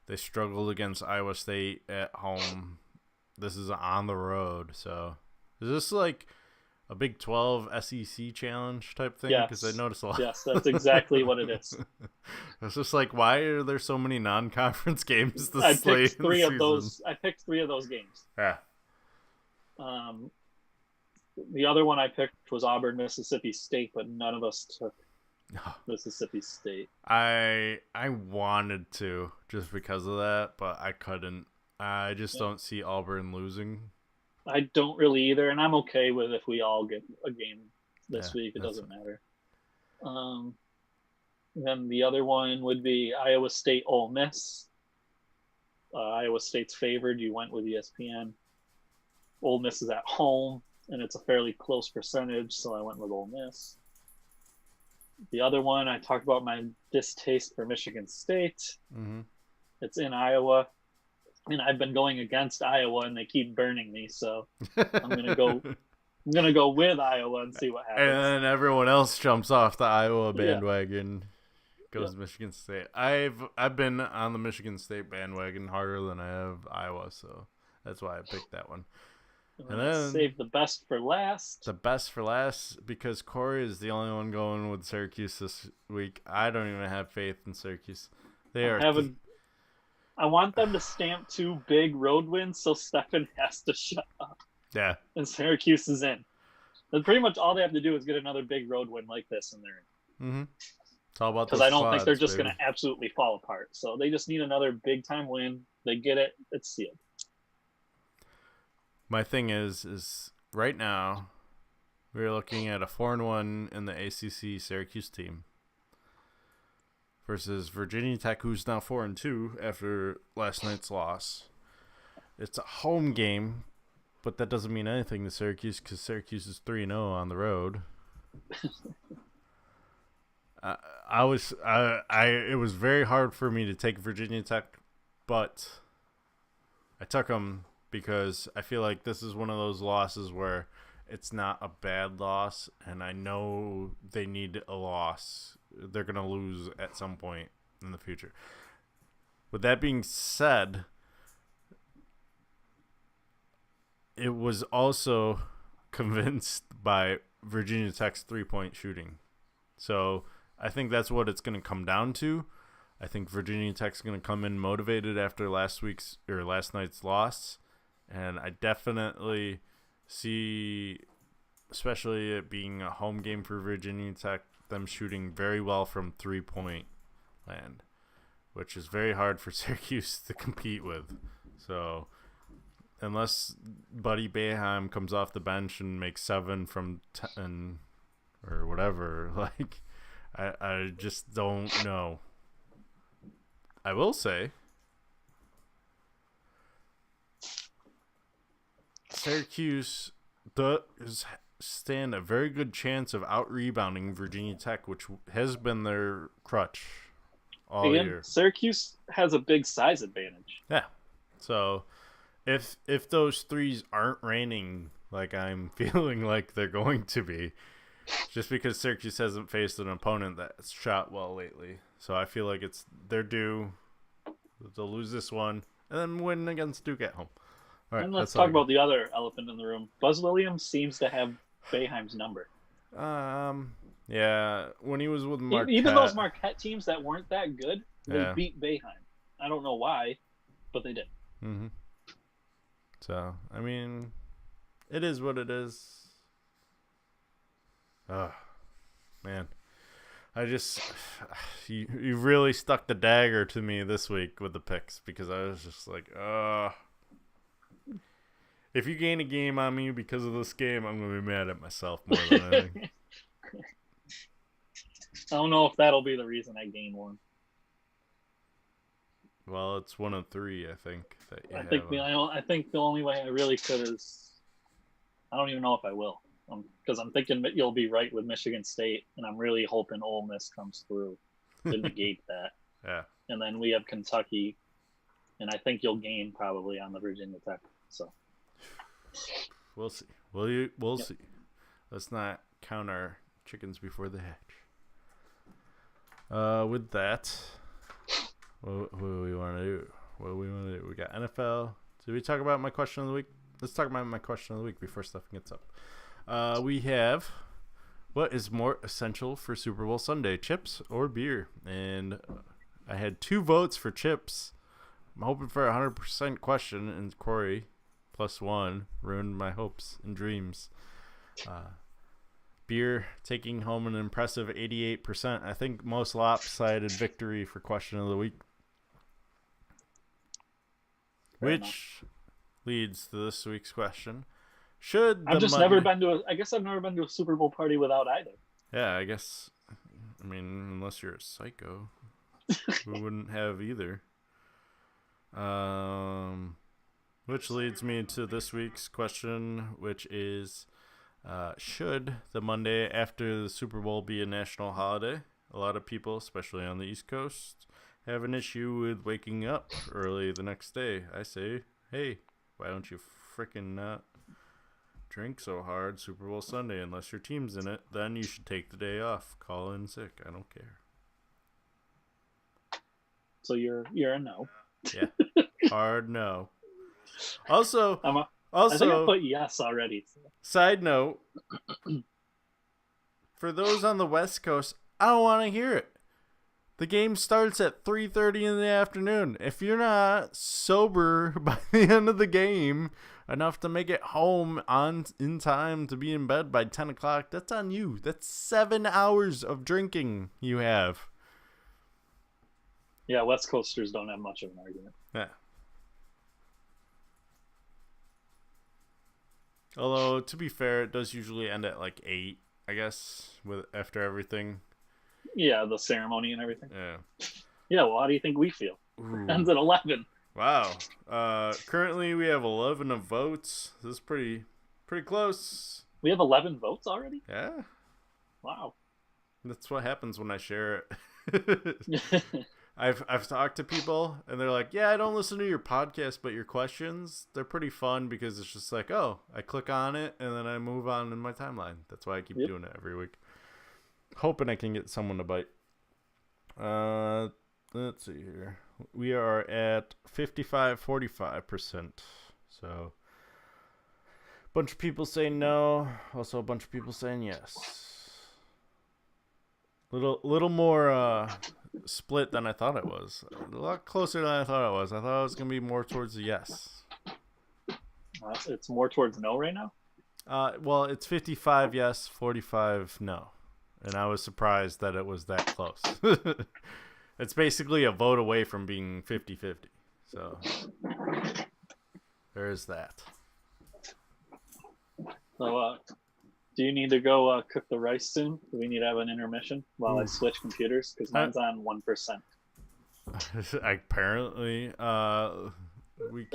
They struggled against Iowa State at home. This is on the road. So is this like a Big 12 SEC challenge type thing? Because I noticed a lot. Yes, that's exactly what it is. It's just like, why are there so many non-conference games this I late picked three in the of those. I picked 3 of those games. Yeah. The other one I picked was Auburn, Mississippi State, but none of us took Mississippi State. I wanted to just because of that, but I couldn't. I just don't see Auburn losing. I don't really either, and I'm okay with if we all get a game this week. It doesn't matter. Then the other one would be Iowa State, Ole Miss. Iowa State's favored. You went with ESPN. Ole Miss is at home, and it's a fairly close percentage, so I went with Ole Miss. The other one, I talked about my distaste for Michigan State. Mm-hmm. It's in Iowa. And I've been going against Iowa, and they keep burning me. So I'm gonna go with Iowa and see what happens. And then everyone else jumps off the Iowa bandwagon, goes to Michigan State. I've been on the Michigan State bandwagon harder than I have Iowa, so that's why I picked that one. And then save the best for last. The best for last because Cory is the only one going with Syracuse this week. I don't even have faith in Syracuse. I want them to stamp 2 big road wins so Steffan has to shut up. Yeah. And Syracuse is in. That's pretty much all they have to do is get another big road win like this, and they're in. Mm-hmm. It's all about because I don't think they're just going to absolutely fall apart. So they just need another big-time win. They get it. It's sealed. My thing is right now we're looking at a 4-1 in the ACC Syracuse team versus Virginia Tech, who's now 4-2 after last night's loss. It's a home game, but that doesn't mean anything to Syracuse because Syracuse is 3-0 on the road. It was very hard for me to take Virginia Tech, but I took them because I feel like this is one of those losses where it's not a bad loss, and I know they need a loss. They're going to lose at some point in the future. With that being said, it was also convinced by Virginia Tech's 3-point shooting. So I think that's what it's going to come down to. I think Virginia Tech's going to come in motivated after last night's loss. And I definitely see, especially it being a home game for Virginia Tech, them shooting very well from 3-point land, which is very hard for Syracuse to compete with. So unless Buddy Boeheim comes off the bench and makes 7 from 10 or whatever, like I just don't know. I will say Syracuse does stand a very good chance of out-rebounding Virginia Tech, which has been their crutch all year. Syracuse has a big size advantage. Yeah. So if those threes aren't raining like I'm feeling like they're going to be, just because Syracuse hasn't faced an opponent that's shot well lately. So I feel like they're due. They'll lose this one and then win against Duke at home. All right, and let's talk about the other elephant in the room. Buzz Williams seems to have Boeheim's number. Yeah, when he was with Marquette. Even those Marquette teams that weren't that good, they beat Boeheim. I don't know why, but they did. Mm-hmm. So, I mean, it is what it is. Oh, man. you really stuck the dagger to me this week with the picks because I was just like, if you gain a game on me because of this game, I'm going to be mad at myself more than anything. I don't know if that'll be the reason I gain one. Well, it's 1 of 3, I think. I think the only way I really could is I don't even know if I will, because I'm thinking that you'll be right with Michigan State, and I'm really hoping Ole Miss comes through to negate that. Yeah. And then we have Kentucky, and I think you'll gain probably on the Virginia Tech. So we'll see. We'll see. Let's not count our chickens before they hatch. With that, what do we want to do? We got NFL. Did we talk about my question of the week? Let's talk about my question of the week before Steffan gets up. We have, what is more essential for Super Bowl Sunday, chips or beer? And I had 2 votes for chips. I'm hoping for a 100% question, and Cory, +1, ruined my hopes and dreams. Beer taking home an impressive 88%. I think most lopsided victory for question of the week. Which leads to this week's question. I guess I've never been to a Super Bowl party without either. Yeah, I guess. I mean, unless you're a psycho, we wouldn't have either. Which leads me to this week's question, which is, should the Monday after the Super Bowl be a national holiday? A lot of people, especially on the East Coast, have an issue with waking up early the next day. I say, hey, why don't you frickin' not drink so hard Super Bowl Sunday unless your team's in it? Then you should take the day off. Call in sick. I don't care. So you're a no. Yeah. Hard no. Also, I think I put yes already. Side note, for those on the West Coast, I don't want to hear it. The game starts at 3:30 in the afternoon. If you're not sober by the end of the game enough to make it home in time to be in bed by 10 o'clock, that's on you. That's 7 hours of drinking you have. Yeah, West Coasters don't have much of an argument. Yeah. Although, to be fair, it does usually end at like 8, I guess, after everything. Yeah, the ceremony and everything. Yeah. Yeah, well, how do you think we feel? Ends at 11. Wow. Currently, we have 11 of votes. This is pretty close. We have 11 votes already? Yeah. Wow. That's what happens when I share it. I've talked to people, and they're like, yeah, I don't listen to your podcast, but your questions, they're pretty fun because it's just like, oh, I click on it, and then I move on in my timeline. That's why I keep doing it every week. Hoping I can get someone to bite. Let's see here. We are at 55-45%. So, a bunch of people saying no. Also, a bunch of people saying yes. Little more split than I thought it was. A lot closer than I thought it was. I thought it was gonna be more towards the yes. It's more towards no right now. Well, it's 55 yes, 45 no. And I was surprised that it was that close. It's basically a vote away from being 50-50. So there's that. So, do you need to go cook the rice soon? Do we need to have an intermission while I switch computers? Because mine's on 1%. Apparently, we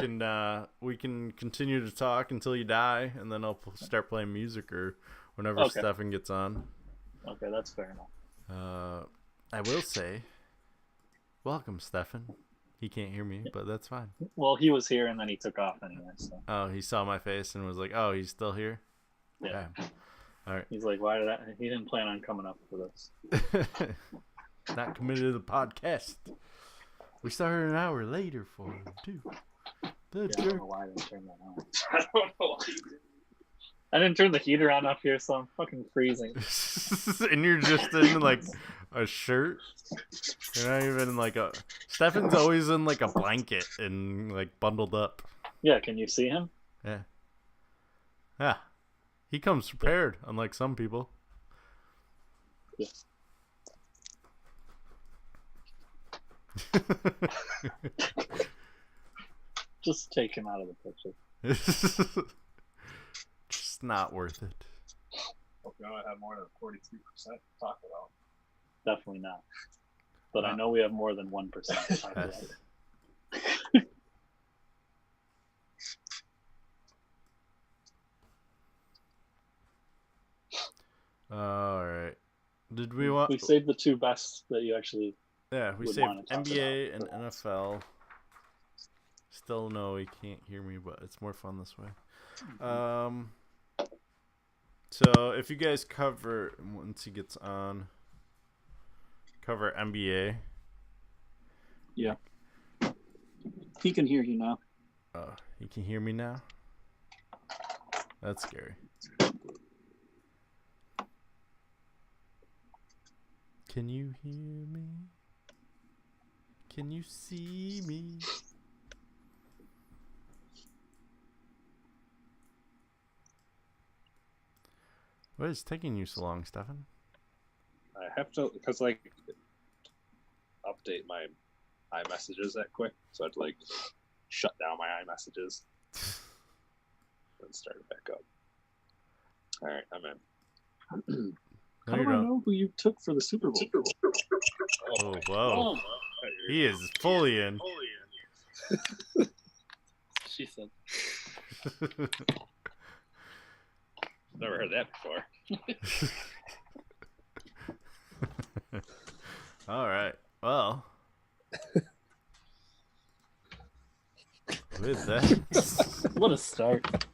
can continue to talk until you die, and then I'll start playing music or whenever Steffan gets on. Okay, that's fair enough. I will say, welcome, Steffan. He can't hear me, but that's fine. Well, he was here and then he took off anyway. So. Oh, he saw my face and was like, "Oh, he's still here." Yeah. All right. He's like, "Why did I?" He didn't plan on coming up for this. Not committed to the podcast. We started an hour later for him too. I don't know why I didn't turn that on. I don't know. I didn't turn the heater on up here, so I'm fucking freezing. And you're just in like a shirt. You're not even like a. Steffan's always in like a blanket and like bundled up. Yeah, can you see him? Yeah. Yeah. He comes prepared, unlike some people. Yeah. Just take him out of the picture. Just not worth it. Hope we don't have more than 43% to talk about. Definitely not. But I know we have more than 1% to talk about. All right. Did we want? We saved the two best that you actually. Yeah, we saved NBA and NFL. Still no, he can't hear me, but it's more fun this way. So if you guys once he gets on, cover NBA. Yeah. He can hear you now. He can hear me now? That's scary. Can you hear me? Can you see me? What is taking you so long, Steffan? I have to, because like, update my iMessages that quick, so I had to like shut down my iMessages and start it back up. All right, I'm in. How do I know who you took for the Super Bowl? Oh, whoa. He is fully in. She said. Never heard that before. All right. Well. With that. What a start.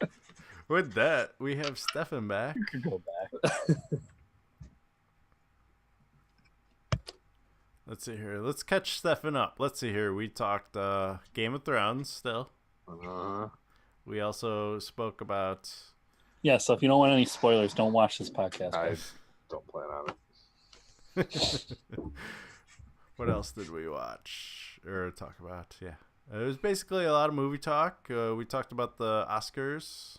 With that, we have Steffan back. You could go back. Let's see here. Let's catch Steffan up. Let's see here. We talked Game of Thrones still. We also spoke about... Yeah, so if you don't want any spoilers, don't watch this podcast. I don't plan on it. What else did we watch or talk about? Yeah. It was basically a lot of movie talk. We talked about the Oscars.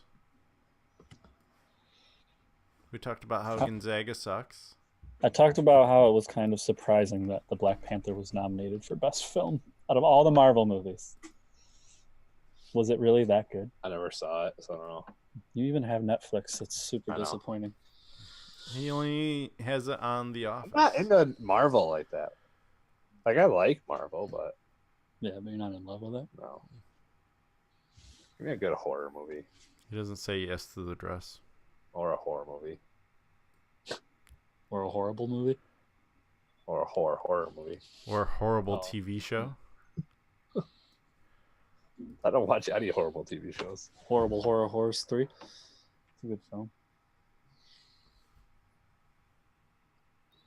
We talked about how Gonzaga sucks. I talked about how it was kind of surprising that the Black Panther was nominated for Best Film out of all the Marvel movies. Was it really that good? I never saw it, so I don't know. You even have Netflix. It's super disappointing. He only has it on The Office. I'm not into Marvel like that. Like, I like Marvel, but... Yeah, but you're not in love with it? No. Give me a good horror movie. He doesn't say yes to the dress. Or a horror movie. Or a horrible movie? Or a horror movie. Or a horrible TV show. I don't watch any horrible TV shows. Horrible Horror Horse 3. It's a good film.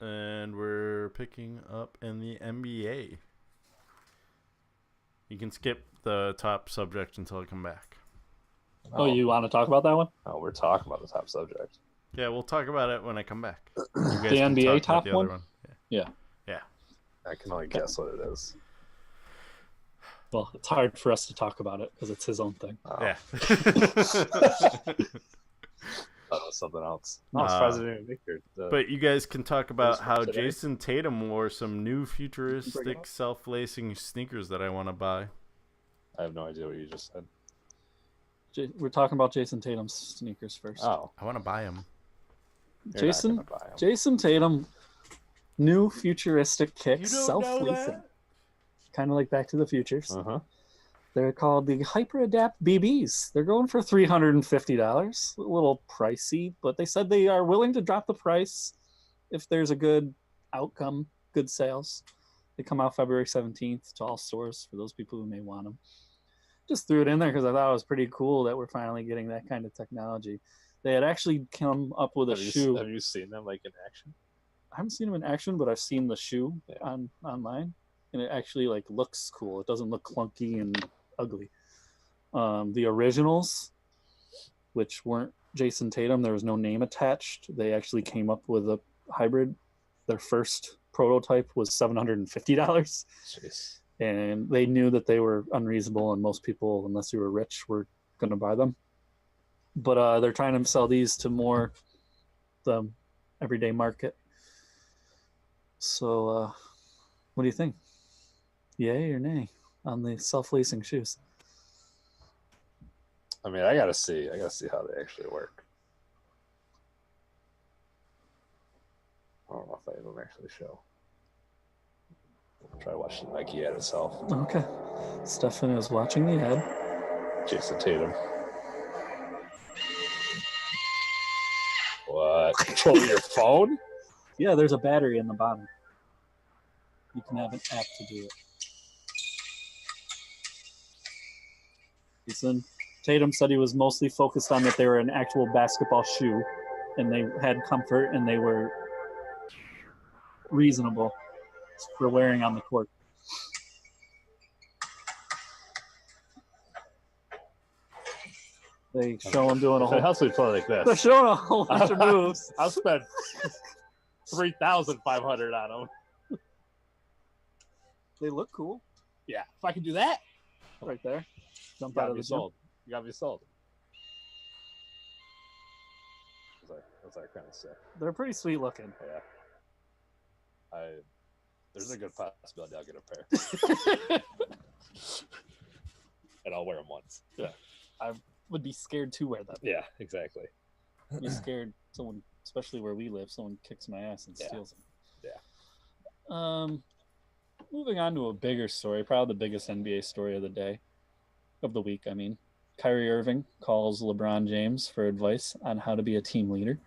And we're picking up in the NBA. You can skip the top subject until I come back. Oh, you want to talk about that one? Oh, we're talking about the top subject. Yeah, we'll talk about it when I come back. The NBA top one? Yeah. Yeah. I can only guess what it is. Well, it's hard for us to talk about it because it's his own thing. Oh. Yeah. That was something else. No, it's President Victor. But you guys can talk about how Jason Tatum wore some new futuristic self-lacing sneakers that I want to buy. I have no idea what you just said. We're talking about Jason Tatum's sneakers first. Oh. I want to buy them. Jason Tatum, new futuristic kicks, self-lacing. Kind of like Back to the Futures. Uh-huh. They're called the Hyper Adapt BBs. They're going for $350. A little pricey, but they said they are willing to drop the price if there's a good outcome, good sales. They come out February 17th to all stores for those people who may want them. Just threw it in there because I thought it was pretty cool that we're finally getting that kind of technology. They had actually come up with a shoe. Have you seen them like in action? I haven't seen them in action, but I've seen the shoe online. And it actually like looks cool. It doesn't look clunky and ugly. The originals, which weren't Jason Tatum, there was no name attached. They actually came up with a hybrid. Their first prototype was $750. Jeez. And they knew that they were unreasonable, and most people, unless you were rich, were going to buy them. But they're trying to sell these to more the everyday market. So, what do you think? Yay or nay on the self-lacing shoes? I mean, I gotta see how they actually work. I don't know if I even actually show. I'll try to watch the Nike ad itself. Okay. Steffan is watching the ad. Jason Tatum. What? Control your phone? Yeah, there's a battery in the bottom. You can have an app to do it. Jason Tatum said he was mostly focused on that they were an actual basketball shoe and they had comfort and they were reasonable for wearing on the court. They show him doing a whole... How do we play like this? They're showing a whole bunch of moves. I'll spend $3,500 on them. They look cool. Yeah, if I can do that. Right there. Jump You out gotta of be the sold. You gotta be sold. Those are kind of sick. They're pretty sweet looking. Yeah. There's a good possibility I'll get a pair. And I'll wear them once. Yeah. I would be scared to wear them. Yeah, exactly. I'd be scared someone, especially where we live, someone kicks my ass and steals them. Yeah. Moving on to a bigger story, probably the biggest NBA story of the week. I mean, Kyrie Irving calls LeBron James for advice on how to be a team leader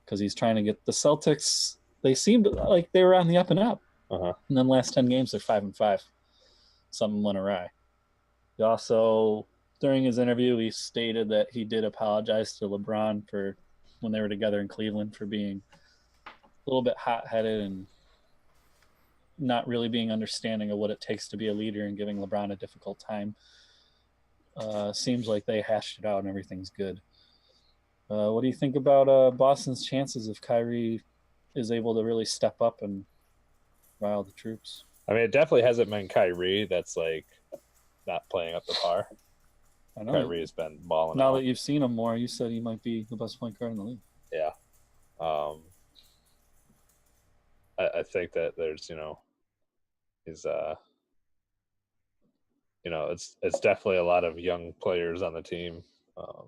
because he's trying to get the Celtics. They seemed like they were on the up and up. Uh-huh. And then last 10 games, they're 5-5. Something went awry. He also, during his interview, he stated that he did apologize to LeBron for when they were together in Cleveland for being a little bit hot-headed and not really being understanding of what it takes to be a leader and giving LeBron a difficult time. Seems like they hashed it out and everything's good. What do you think about Boston's chances if Kyrie is able to really step up and rile the troops? I mean, it definitely hasn't been Kyrie that's like not playing up to par. I know. Kyrie has been balling now out. that you've seen him more, you said he might be the best point guard in the league. Yeah. I think that there's, he's it's definitely a lot of young players on the team. But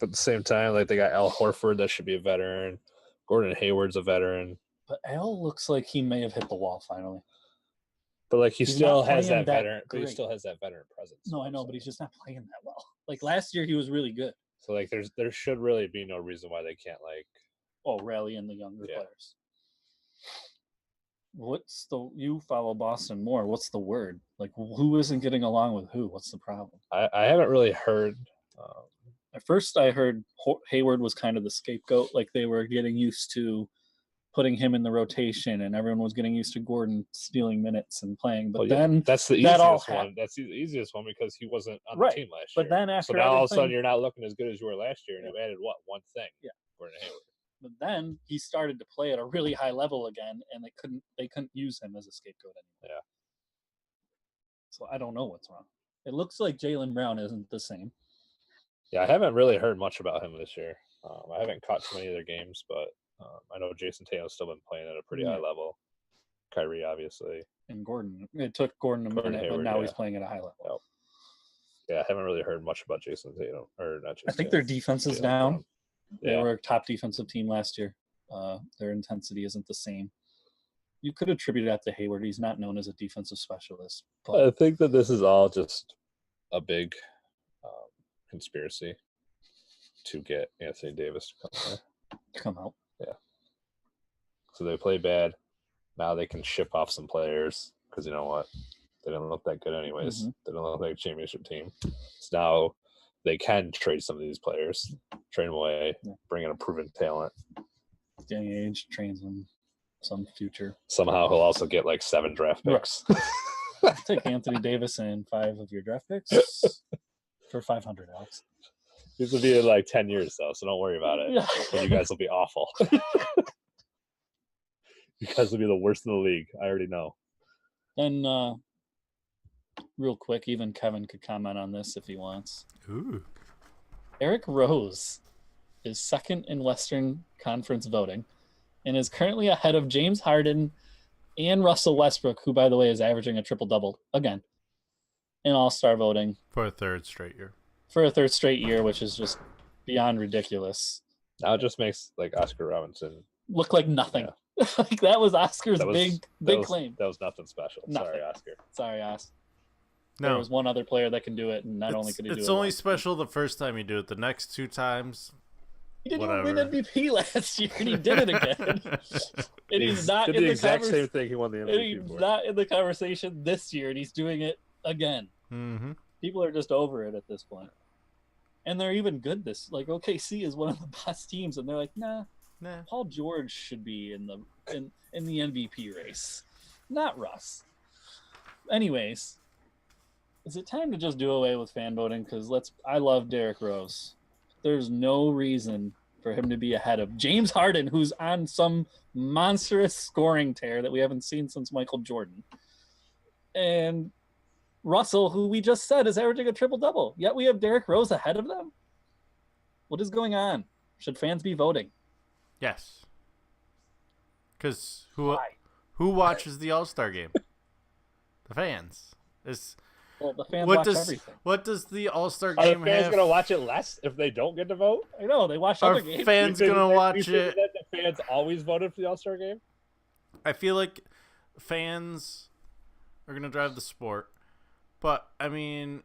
at the same time, like they got Al Horford that should be a veteran. Gordon Hayward's a veteran. But Al looks like he may have hit the wall finally. But like he's still has that that veteran. But he great. still has that veteran presence. No, I know, but he's just not playing that well. Like last year, he was really good. So like there should really be no reason why they can't rally in the younger players. You follow Boston more. What's the word? Like who isn't getting along with who? What's the problem? I haven't really heard. At first, I heard Hayward was kind of the scapegoat. Like they were getting used to putting him in the rotation, and everyone was getting used to Gordon stealing minutes and playing. But then that's the easiest one. That's the easiest one because he wasn't on the team last year. But then after now all of a sudden you're not looking as good as you were last year, and you added one thing? Yeah, Gordon Hayward. But then he started to play at a really high level again, and they couldn't use him as a scapegoat anymore. Yeah. So I don't know what's wrong. It looks like Jaylen Brown isn't the same. Yeah, I haven't really heard much about him this year. I haven't caught too many of their games, but I know Jason Tatum's still been playing at a pretty high level. Kyrie, obviously. And Gordon. It took Gordon a minute, Hayward, but now he's playing at a high level. Yep. Yeah, I haven't really heard much about Jason Tatum. Or not Jason I think their defense is down. They Yeah. were a top defensive team last year. Their intensity isn't the same. You could attribute that to Hayward. He's not known as a defensive specialist. But I think that this is all just a big conspiracy to get Anthony Davis to come out. Yeah. So they play bad. Now they can ship off some players because you know what? They didn't look that good anyways. Mm-hmm. They don't look like a championship team. So now they can trade some of these players, trade them away, bring in a proven talent. Young age, trains them some future. Somehow he'll also get like 7 draft picks. Take Anthony Davis and 5 of your draft picks for $500, Alex. This will be in like 10 years though, so don't worry about it. Yeah. And you guys will be awful. You guys will be the worst in the league. I already know. And real quick, even Kevin could comment on this if he wants. Ooh. Eric Rose is second in Western Conference voting and is currently ahead of James Harden, and Russell Westbrook, who, by the way, is averaging a triple-double again in All-Star voting. For a third straight year. Which is just beyond ridiculous. Now it just makes like Oscar Robinson look like nothing. Yeah. Like that was Oscar's big claim. That was nothing special. Nothing. Sorry, Oscar. Sorry, Oscar. No. There was one other player that can do it, and not only could he do it. It's only special the first time you do it. The next 2 times, he didn't even win MVP last year, and he did it again. And he's not in the exact same thing he won the MVP for. He's not in the conversation this year, and he's doing it again. Mm-hmm. People are just over it at this point. And they're even good like OKC is one of the best teams, and they're like, nah. Paul George should be in the MVP race, not Russ. Anyways, is it time to just do away with fan voting? Because I love Derrick Rose. There's no reason for him to be ahead of James Harden, who's on some monstrous scoring tear that we haven't seen since Michael Jordan. And Russell, who we just said is averaging a triple-double. Yet we have Derrick Rose ahead of them? What is going on? Should fans be voting? Yes. Because who watches the All-Star game? The fans. Well, the fans watch everything. What does the All-Star game have? Are the fans going to watch it less if they don't get to vote? I know, they watch other games. Are fans going to watch it? That the fans always voted for the All-Star game? I feel like fans are going to drive the sport. But, I mean,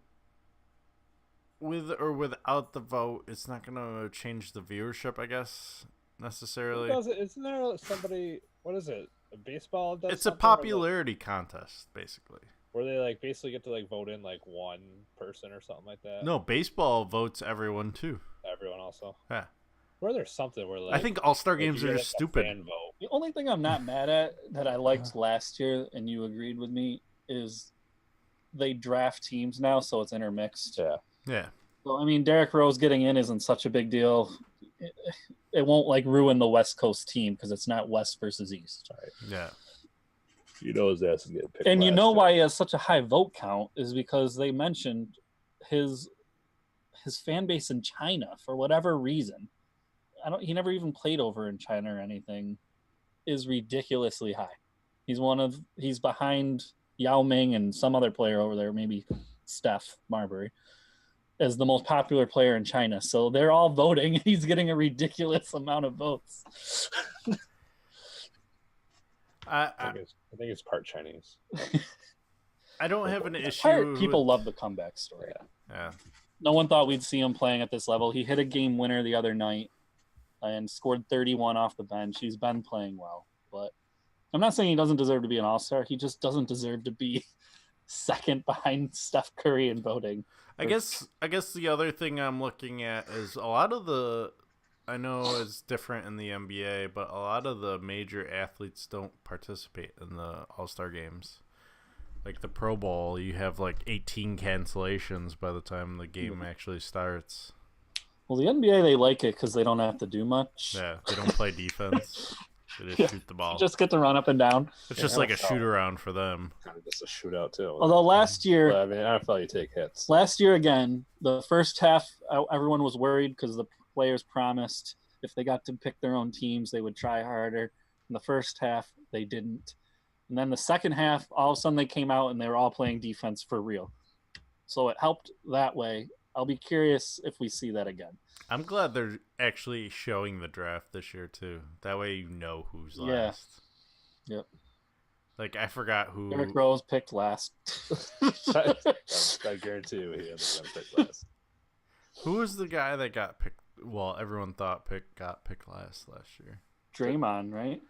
with or without the vote, it's not going to change the viewership, I guess, necessarily. Isn't there somebody, what is it, a baseball? Does it's a popularity contest, basically. Where they, like, basically get to, like, vote in, like, one person or something like that? No, baseball votes everyone, too. Everyone also? Yeah. Where there's something where, like... I think All-Star games are just stupid. The only thing I'm not mad at that I liked last year, and you agreed with me, is... they draft teams now, so it's intermixed. Yeah. So, I mean, Derrick Rose getting in isn't such a big deal. It won't, like, ruin the West Coast team because it's not West versus East. Right. Yeah. You know his ass is getting picked. And you know why he has such a high vote count is because they mentioned his fan base in China for whatever reason. He never even played over in China or anything. Is ridiculously high. He's behind Yao Ming and some other player over there, maybe Steph Marbury, as the most popular player in China. So they're all voting. He's getting a ridiculous amount of votes. I think it's part Chinese. I don't have an issue. People love the comeback story. Yeah. No one thought we'd see him playing at this level. He hit a game winner the other night and scored 31 off the bench. He's been playing well, but I'm not saying he doesn't deserve to be an all-star. He just doesn't deserve to be second behind Steph Curry in voting. I guess the other thing I'm looking at is a lot of I know it's different in the NBA, but a lot of the major athletes don't participate in the All-Star games. Like the Pro Bowl, you have like 18 cancellations by the time the game actually starts. Well, the NBA, they like it because they don't have to do much. Yeah, they don't play defense. They just shoot the ball. You just get to run up and down. It's just like a shoot-around for them. Kind of just a shootout, too. Although last year... But, I mean, NFL, you take hits. Last year, again, the first half, everyone was worried because the players promised if they got to pick their own teams, they would try harder. In the first half, they didn't. And then the second half, all of a sudden they came out and they were all playing defense for real. So it helped that way. I'll be curious if we see that again. I'm glad they're actually showing the draft this year, too. That way you know who's last. Yep. Like, I forgot who... Derrick Rose picked last. I guarantee you he hasn't been picked last. Who was the guy that got picked? Well, everyone thought got picked last year. Draymond, right?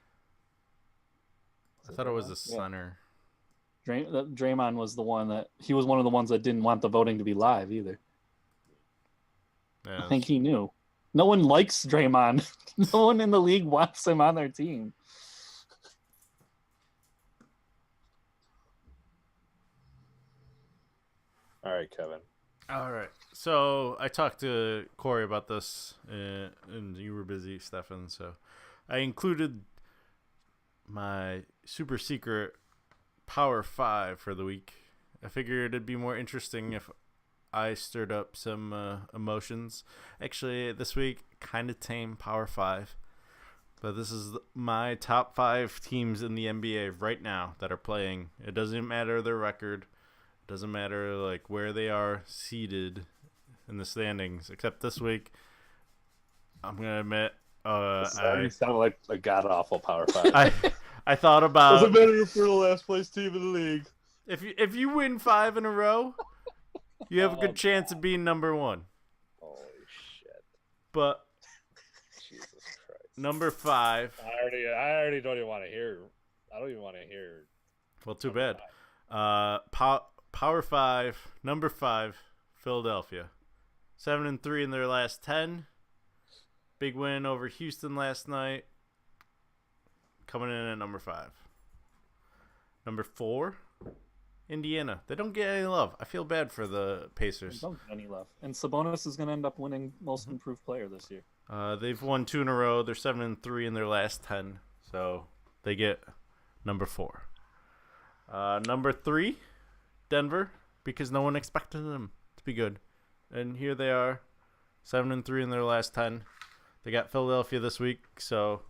I thought it was a center. Draymond was the one that... He was one of the ones that didn't want the voting to be live, either. Yeah, I think he knew. No one likes Draymond. No one in the league wants him on their team. All right, Kevin. All right. So I talked to Cory about this, and you were busy, Steffan. So I included my super secret Power 5 for the week. I figured it'd be more interesting if I stirred up some emotions. Actually, this week, kind of tame Power 5. But this is my top 5 teams in the NBA right now that are playing. It doesn't matter their record. It doesn't matter like where they are seated in the standings. Except this week, I'm gonna admit, you sound like a god awful Power 5. I thought about. Doesn't matter if we're the last place team in the league. If you win 5 in a row, you have a good chance of being number 1. Holy shit! But Jesus Christ. Number 5. I already don't even want to hear. I don't even want to hear. Well, too bad. Power 5, number 5, Philadelphia. 7-3 in their last 10. Big win over Houston last night. Coming in at number 5. Number 4, Indiana. They don't get any love. I feel bad for the Pacers. They don't get any love. And Sabonis is going to end up winning Most Improved Player this year. They've won 2 in a row. They're 7-3 in their last 10. So they get number 4. Number 3, Denver, because no one expected them to be good. And here they are, 7-3 in their last 10. They got Philadelphia this week, so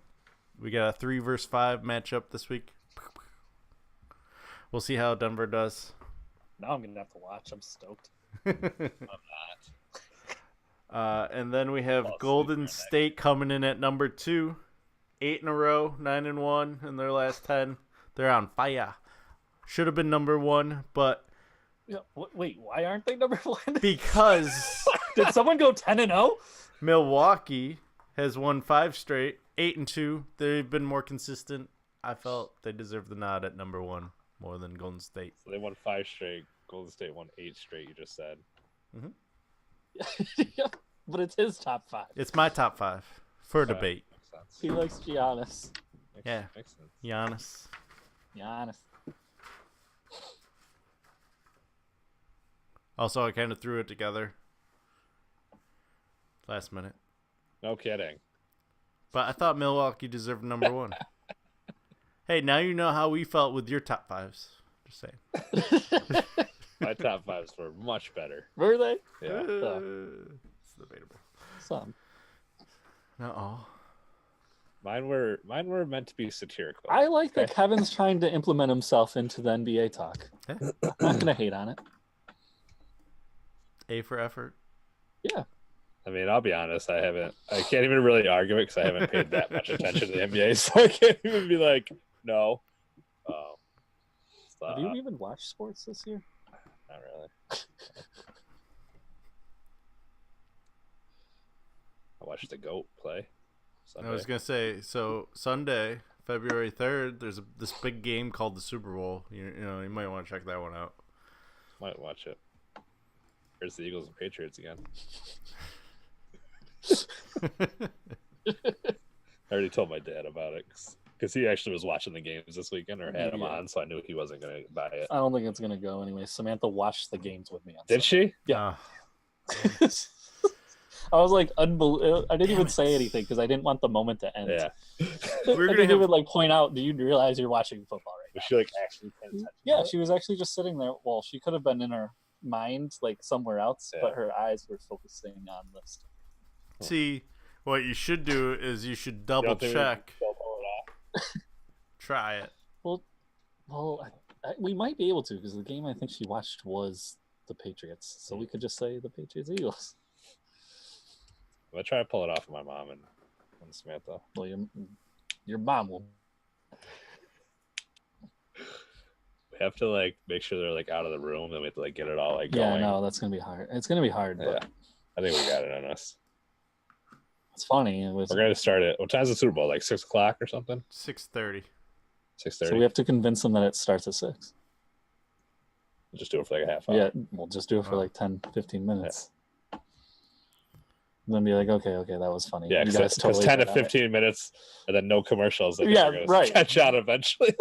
we got a 3 versus 5 matchup this week. We'll see how Denver does. Now I'm going to have to watch. I'm stoked. I'm not. And then we have Golden State coming in at number 2. 8 in a row, 9-1 in their last 10. They're on fire. Should have been number 1, but... Yeah, wait, why aren't they number 1? Because... Did someone go 10-0? Milwaukee has won 5 straight, 8-2. They've been more consistent. I felt they deserved the nod at number 1 more than Golden State. So they won 5 straight. Golden State won 8 straight. You just said. Mm-hmm. Yeah, but it's his top 5. It's my top 5 for debate. He likes Giannis. Makes sense. Giannis. Also, I kind of threw it together last minute. No kidding. But I thought Milwaukee deserved number 1. Hey, now you know how we felt with your top 5s. Just saying. My top 5s were much better. Were they? Yeah. It's debatable. Some. Not all. Mine were meant to be satirical. I like that Kevin's trying to implement himself into the NBA talk. I'm not going to hate on it. A for effort. Yeah. I mean, I'll be honest. I can't even really argue it because I haven't paid that much attention to the NBA, so I can't even be like, no. Have you even watched sports this year? Not really. I watched the GOAT play Sunday. I was going to say, so Sunday, February 3rd, there's this big game called the Super Bowl. You know, you might want to check that one out. Might watch it. There's the Eagles and Patriots again. I already told my dad about it because he actually was watching the games this weekend or had them on, so I knew he wasn't going to buy it. I don't think it's going to go anyway. Samantha watched the games with me. Did she? Yeah. I was like, I didn't even say anything because I didn't want the moment to end. Yeah. We're going to even point out, do you realize you're watching football right now? Was she like actually paying attention? Yeah, she was actually just sitting there. Well, she could have been in her mind like somewhere else, but her eyes were focusing on this. See, what you should do is you should double check. Try it. Well, we might be able to because the game I think she watched was the Patriots, so we could just say the Patriots Eagles. I'm gonna try to pull it off of my mom and Samantha. Well, your mom will. We have to like make sure they're like out of the room, then we have to like get it all like Yeah, going. no, that's gonna be hard. It's gonna be hard, but I think we got it on us. it's funny. We're gonna start it. What time's the Super Bowl? Like 6 o'clock or something? 6:30. 6:30. So we have to convince them that it starts at 6. We'll just do it for like a half hour. Yeah, we'll just do it for like 10, 15 minutes. And then be like, okay, that was funny. Yeah, because totally 10 to 15 minutes and then no commercials. Like, yeah, right. Catch out eventually.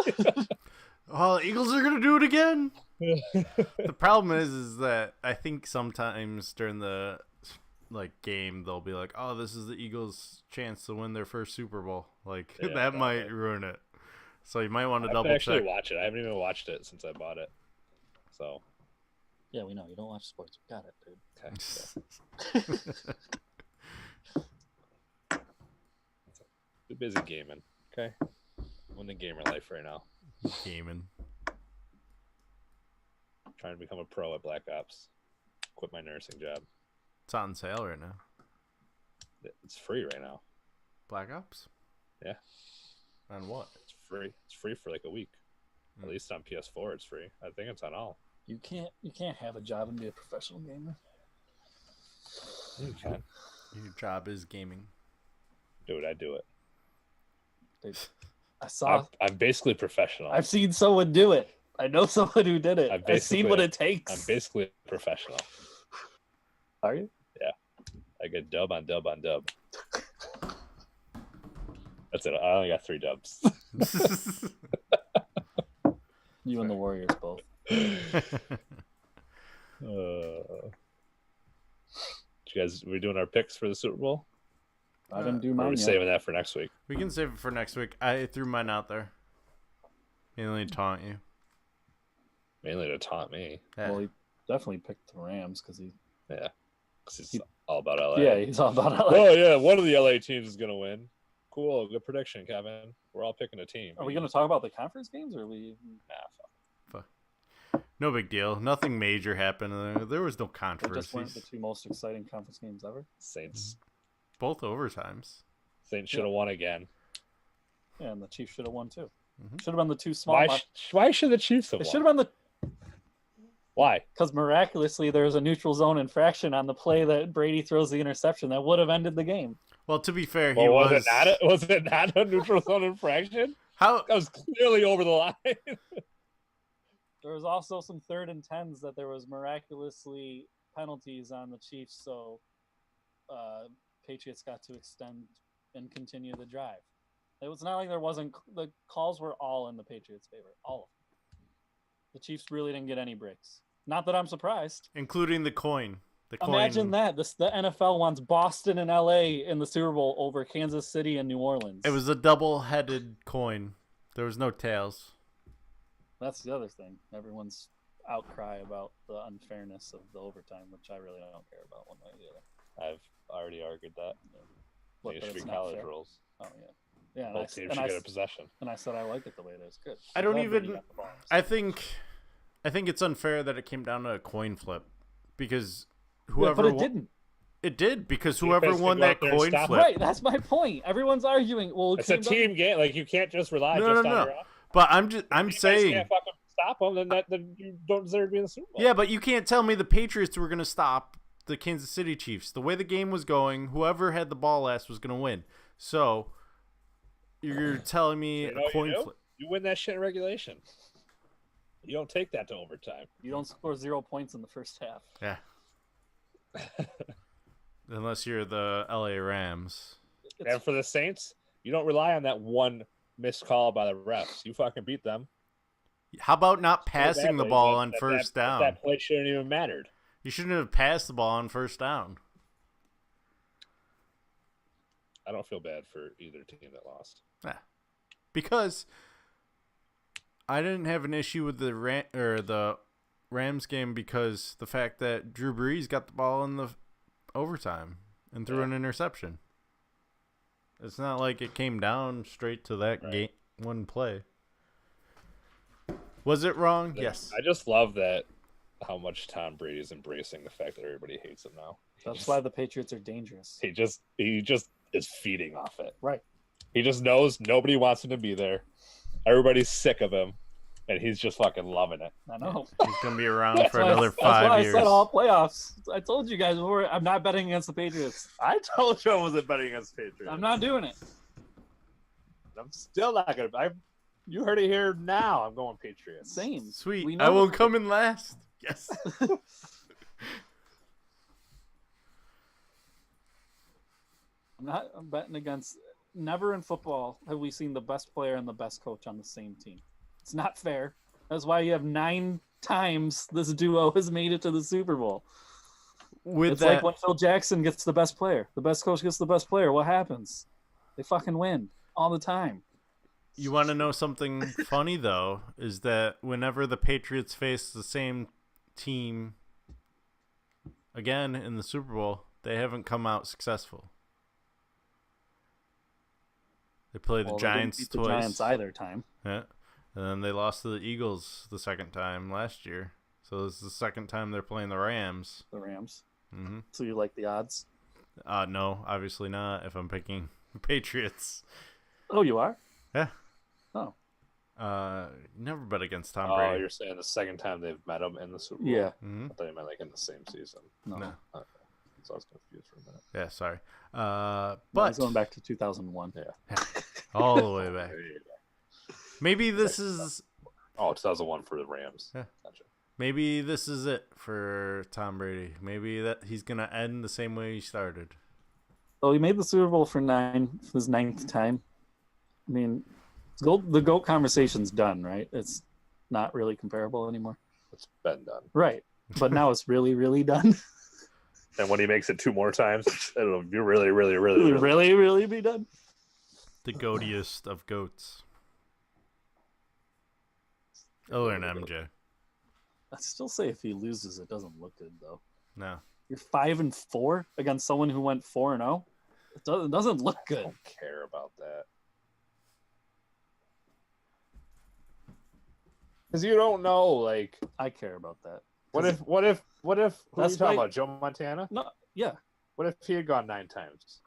Oh, the Eagles are gonna do it again. The problem is that I think sometimes during the game they'll be like, "Oh, this is the Eagles' chance to win their first Super Bowl." Like that might ruin it. So you might want to double actually check. Watch it. I haven't even watched it since I bought it. So. Yeah, we know you don't watch sports. We got it, dude. Okay. Too busy gaming. Okay. I'm in the gamer life right now. Gaming. Trying to become a pro at Black Ops. Quit my nursing job. It's on sale right now. It's free right now. Black Ops? Yeah. On what? It's free. It's free for like a week. At least on PS4 it's free. I think it's on all. You can't have a job and be a professional gamer. You can. Your job is gaming. Dude, I do it. Dude, I saw. I'm basically professional. I've seen someone do it. I know someone who did it. I've seen what it takes. I'm basically a professional. Are you? Yeah. I get dub on dub on dub. That's it. I only got 3 dubs. You and the Warriors both. We're doing our picks for the Super Bowl? I didn't do Or mine are we yet. saving that for next week? We can save it for next week. I threw mine out there. Mainly to taunt you. Mainly to taunt me. Yeah. Well, he definitely picked the Rams because he. Yeah. Because he's all about LA. Yeah, he's all about LA. Oh, yeah. One of the LA teams is going to win. Cool. Good prediction, Kevin. We're all picking a team. Are we going to talk about the conference games or are we? Nah, fuck. No big deal. Nothing major happened. There was no They controversies. just weren't the 2 most exciting conference games ever. Saints. Both overtimes. Saints should have won again. Yeah, and the Chiefs should have won too. Mm-hmm. Should have been the 2 small. Why should the Chiefs have It won? should have been the. Why? Because miraculously there was a neutral zone infraction on the play that Brady throws the interception that would have ended the game. Well, to be fair, Well, was it not a neutral zone infraction? How? That was clearly over the line. There was also some 3rd and 10s that there was miraculously penalties on the Chiefs, so Patriots got to extend and continue the drive. It was not like there wasn't. The calls were all in the Patriots' favor, all of them. The Chiefs really didn't get any breaks. Not that I'm surprised. Including the coin. Imagine that. The NFL wants Boston and LA in the Super Bowl over Kansas City and New Orleans. It was a double-headed coin. There was no tails. That's the other thing. Everyone's outcry about the unfairness of the overtime, which I really don't care about one way or the other. I've already argued that. What, It that should be it's not college fair? rules. Oh yeah, yeah. Both teams should get a possession. And I said I like it the way it is. Good. I don't Glad Brady even. got the ball. I think it's unfair that it came down to a coin flip because whoever. Yeah, but it didn't. It did because whoever Because won they go that out there and coin stop flip. Right. That's my point. Everyone's arguing. Well, It's a team game. Like, you can't just rely No, just no, on no. your offense. But I'm If you saying. guys can't fucking stop them, then you don't deserve to be in the Super Bowl. Yeah, but you can't tell me the Patriots were going to stop the Kansas City Chiefs. The way the game was going, whoever had the ball last was going to win. So you're telling me You know a what coin you do? flip. You win that shit in regulation. You don't take that to overtime. You don't score 0 points in the first half. Yeah. Unless you're the LA Rams. And for the Saints, you don't rely on that one missed call by the refs. You fucking beat them. How about not passing the badly, ball but on first down? That play shouldn't even mattered. You shouldn't have passed the ball on first down. I don't feel bad for either team that lost. Yeah. Because I didn't have an issue with the Rams game because the fact that Drew Brees got the ball in the overtime and threw an interception. It's not like it came down straight to that game one play. Was it wrong? Yes. I just love that how much Tom Brady is embracing the fact that everybody hates him now. That's why the Patriots are dangerous. He just is feeding off it. Right. He just knows nobody wants him to be there. Everybody's sick of him, and he's just fucking loving it. I know. He's going to be around for another 5 That's why years. I said all playoffs. I told you guys before, I'm not betting against the Patriots. I told you I wasn't betting against Patriots. I'm not doing it. I'm still not going to. You heard it here now. I'm going Patriots. Same. Sweet. We I know- will come in last. Yes. I'm betting against. Never in football have we seen the best player and the best coach on the same team. It's not fair. That's why you have 9 times this duo has made it to the Super Bowl. It's like when Phil Jackson gets the best player. The best coach gets the best player. What happens? They fucking win all the time. You want to know something funny, though, is that whenever the Patriots face the same team again in the Super Bowl, they haven't come out successful. They played the Giants they didn't beat twice. The Giants either time. Yeah, and then they lost to the Eagles the second time last year. So this is the second time they're playing the Rams. The Rams. Mm-hmm. So you like the odds? No, obviously not. If I'm picking Patriots. Oh, you are? Yeah. Oh. Never bet against Tom Brady. Oh, you're saying the second time they've met him in the Super Bowl? Yeah. Mm-hmm. I thought you meant like in the same season. No. Okay. So I was confused for a minute. Yeah, sorry. But going back to 2001. Yeah. All the way back. Maybe this is. Oh, 2001 for the Rams. Yeah. Gotcha. Maybe this is it for Tom Brady. Maybe that he's gonna end the same way he started. Well, he made the Super Bowl for his 9th time. I mean, the GOAT conversation's done, right? It's not really comparable anymore. It's been done. Right. But now it's really, really done. And when he makes it 2 more times, it'll be really be done. The goatiest of goats. Other than MJ. I'd still say if he loses, it doesn't look good, though. No. You're 5-4 against someone who went 4-0. It doesn't look good. I don't care about that. Because you don't know, like. I care about that. What if? Who are you talking about? Joe Montana? No, yeah. What if he had gone 9 times?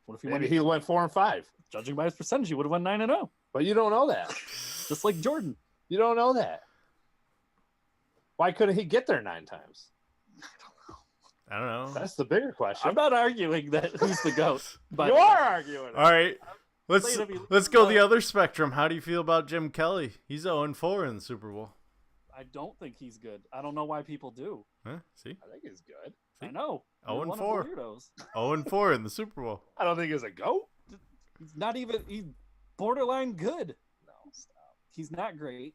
What if he went 4-5? Judging by his percentage, he would have won 9-0. But you don't know that. Just like Jordan. You don't know that. Why couldn't he get there 9 times? I don't know. That's the bigger question. I'm not arguing that who's the GOAT. But you are arguing. All right. Let's go the other spectrum. How do you feel about Jim Kelly? He's 0-4 in the Super Bowl. I don't think he's good. I don't know why people do. Huh? See? I think he's good. See? I know. 0-4. 0-4 in the Super Bowl. I don't think he's a GOAT. He's not even. He's borderline good. No, stop. He's not great.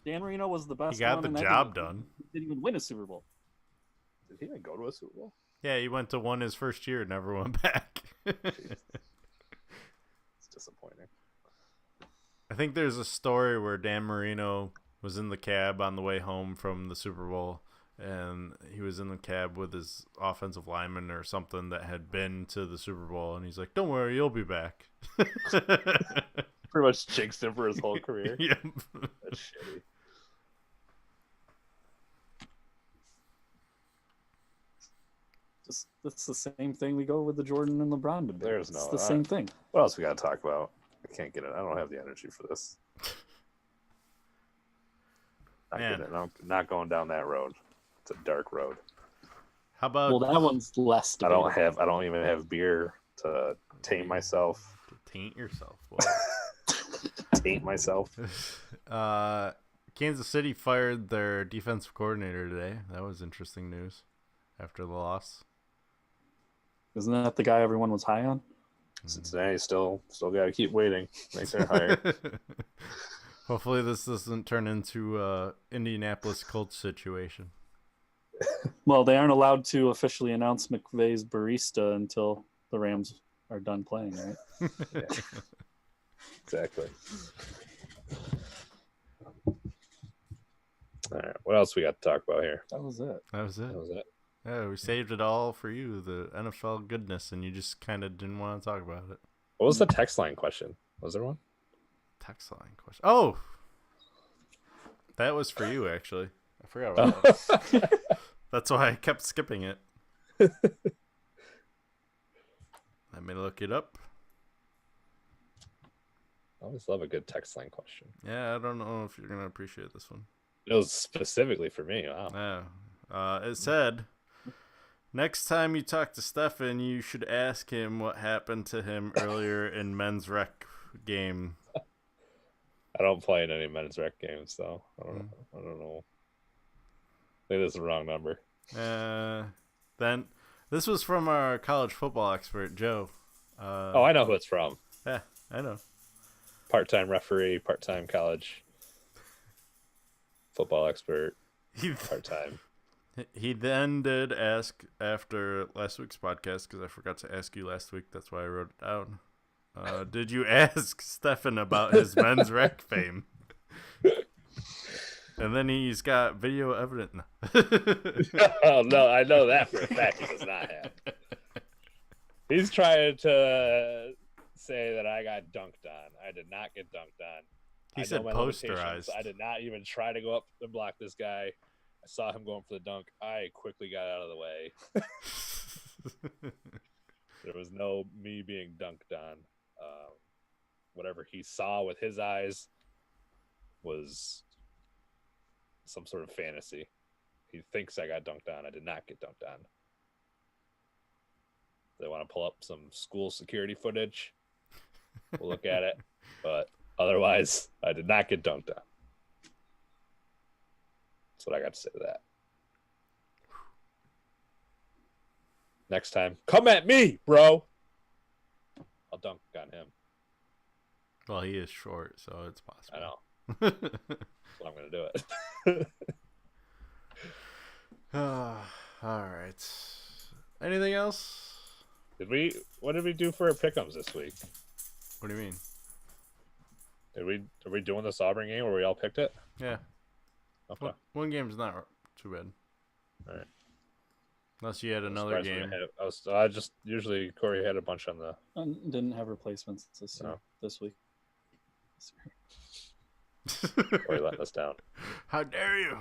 Dan Marino was the best. He got the job done. He didn't even win a Super Bowl. Did he even go to a Super Bowl? Yeah, he went to one his first year and never went back. It's disappointing. I think there's a story where Dan Marino was in the cab on the way home from the Super Bowl, and he was in the cab with his offensive lineman or something that had been to the Super Bowl, and he's like, "Don't worry, you'll be back." Pretty much jinxed him for his whole career. Yeah. That's shitty. That's the same thing we go with the Jordan and LeBron debate. There's no. It's the same thing. What else we got to talk about? I can't get it. I don't have the energy for this. I'm not going down that road. It's a dark road. How about? Well, that one's less. I don't even have beer to tame myself. Taint yourself. Taint myself. Kansas City fired their defensive coordinator today. That was interesting news after the loss. Isn't that the guy everyone was high on? Cincinnati still got to keep waiting. Make their hire. Hopefully this doesn't turn into Indianapolis Colts situation. Well, they aren't allowed to officially announce McVay's barista until the Rams are done playing, right? Yeah. Exactly. All right. What else we got to talk about here? That was it. Yeah, we saved it all for you, the NFL goodness, and you just kind of didn't want to talk about it. What was the text line question? Was there one? Text line question. Oh! That was for you, actually. I forgot about that. That's why I kept skipping it. Let me look it up. I always love a good text line question. Yeah, I don't know if you're going to appreciate this one. It was specifically for me. Wow. Yeah. It said, next time you talk to Steffan, you should ask him what happened to him earlier in men's rec game. I don't play in any men's rec games, so I don't know. I think this is the wrong number. Then this was from our college football expert, Joe. I know who it's from. Yeah, I know. Part-time referee, part-time college football expert, part-time. He then did ask after last week's podcast, because I forgot to ask you last week. That's why I wrote it down. Did you ask Steffan about his men's rec fame? And then he's got video evidence. Oh, no, I know that for a fact he does not have. He's trying to say that I got dunked on. I did not get dunked on. He said posterized. I did not even try to go up and block this guy. I saw him going for the dunk. I quickly got out of the way. There was no me being dunked on. Whatever he saw with his eyes was some sort of fantasy. He thinks I got dunked on. I did not get dunked on. They want to pull up some school security footage. We'll look at it. But otherwise, I did not get dunked on. That's what I got to say to that. Next time, come at me, bro. I'll dunk on him. Well, he is short, so it's possible. I know. That's what I'm going to do it. All right. Anything else? What did we do for our pick'ems this week? What do you mean? Are we doing this Auburn game where we all picked it? Yeah. Okay. One game's not too bad. All right. Unless you had another game. I just usually Corey had a bunch on the. Didn't have replacements this week. Corey letting us down. How dare you?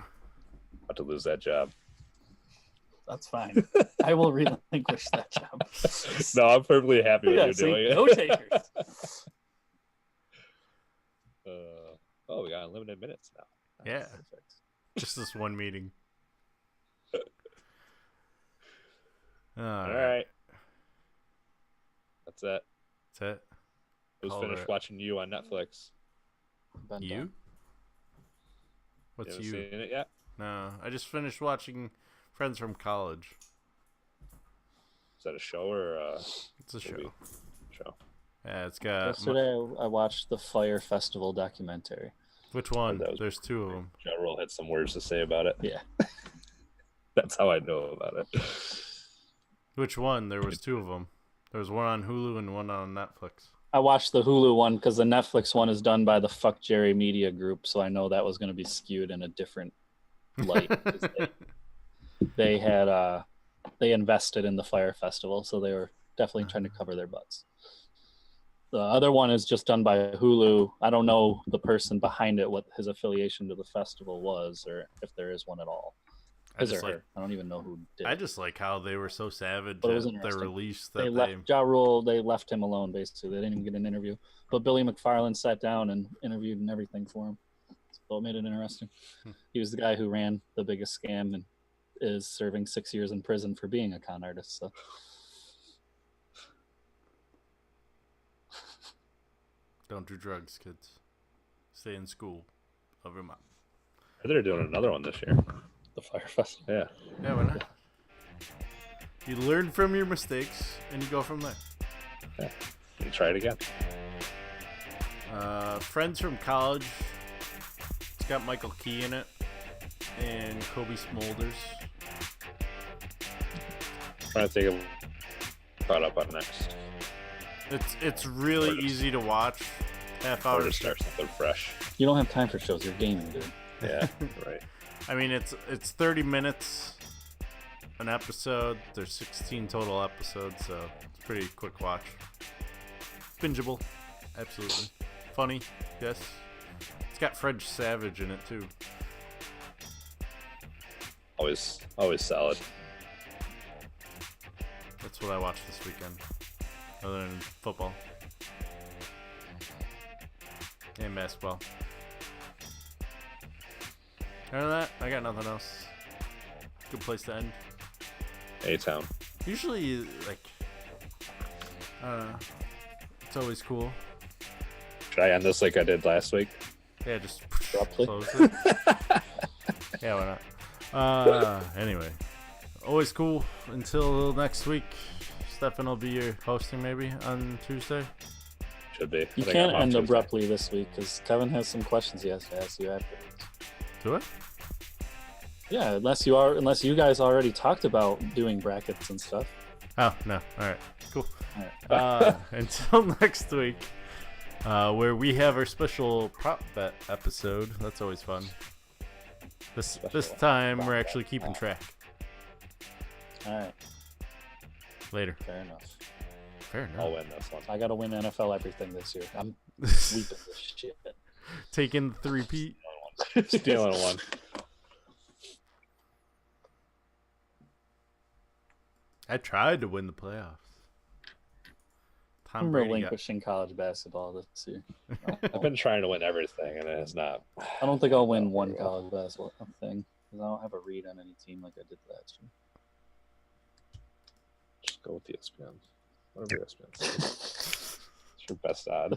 About to lose that job. That's fine. I will relinquish that job. No, I'm perfectly happy with you doing it. No takers. We got unlimited minutes now. Yeah. Perfect. Just this one meeting. All right. That's it. That's it. Who's finished watching You on Netflix? You? What's You? Seen it yet? No, I just finished watching Friends from College. Is that a show or it's a show? Yeah, it's got. Yesterday, I watched the Fire Festival documentary. Which one? There's two of them. Ja Rule had some words to say about it. Yeah. That's how I know about it. Which one? There was two of them. There was one on Hulu and one on Netflix. I watched the Hulu one because the Netflix one is done by the Fuck Jerry Media Group, so I know that was going to be skewed in a different light. They had they invested in the Fire Festival, so they were definitely trying to cover their butts. The other one is just done by Hulu. I don't know the person behind it, what his affiliation to the festival was, or if there is one at all. I don't even know who did. I just like how they were so savage at their release that left Ja Rule. They left him alone. Basically, they didn't even get an interview. But Billy McFarland sat down and interviewed and everything for him. So it made it interesting. He was the guy who ran the biggest scam and is serving 6 years in prison for being a con artist. So. Don't do drugs, kids. Stay in school. Love your mom. They're doing another one this year. The Fire Festival. Yeah. Yeah, why not? You learn from your mistakes and you go from there. Yeah. You try it again. Friends from College. It's got Michael Key in it and Kobe Smulders. Trying to think of caught up on next. It's really easy to watch. Half hour to start something fresh. You don't have time for shows. You're gaming, dude. Yeah, right. I mean, it's 30 minutes an episode. There's 16 total episodes, so it's pretty quick watch. Bingeable, absolutely. Funny, yes. It's got Fred Savage in it too. Always solid. That's what I watched this weekend, other than football and basketball. Other than that, I got nothing else. Good place to end. A-Town. Usually, like, I don't know. It's always cool. Should I end this like I did last week? Yeah, just abruptly. Close it. Yeah, why not? Anyway, always cool until next week. Steffan will be your hosting maybe on Tuesday. Should be. You can't end abruptly this week because Kevin has some questions he has to ask you afterwards. Do it? Yeah, unless you guys already talked about doing brackets and stuff. Oh no! All right, cool. All right. Until next week, where we have our special prop bet episode. That's always fun. This time we're actually keeping track. All right. Later. Fair enough. Fair enough. I'll win this one. I got to win NFL everything this year. I'm sweeping this shit. Taking the 3-peat. Stealing one. I tried to win the playoffs. I'm relinquishing college basketball this year. I've been trying to win everything, and it has not. I don't think I'll win one college basketball thing because I don't have a read on any team like I did last year. Just go with the ESPN. Whatever ESPN. It's your best odd.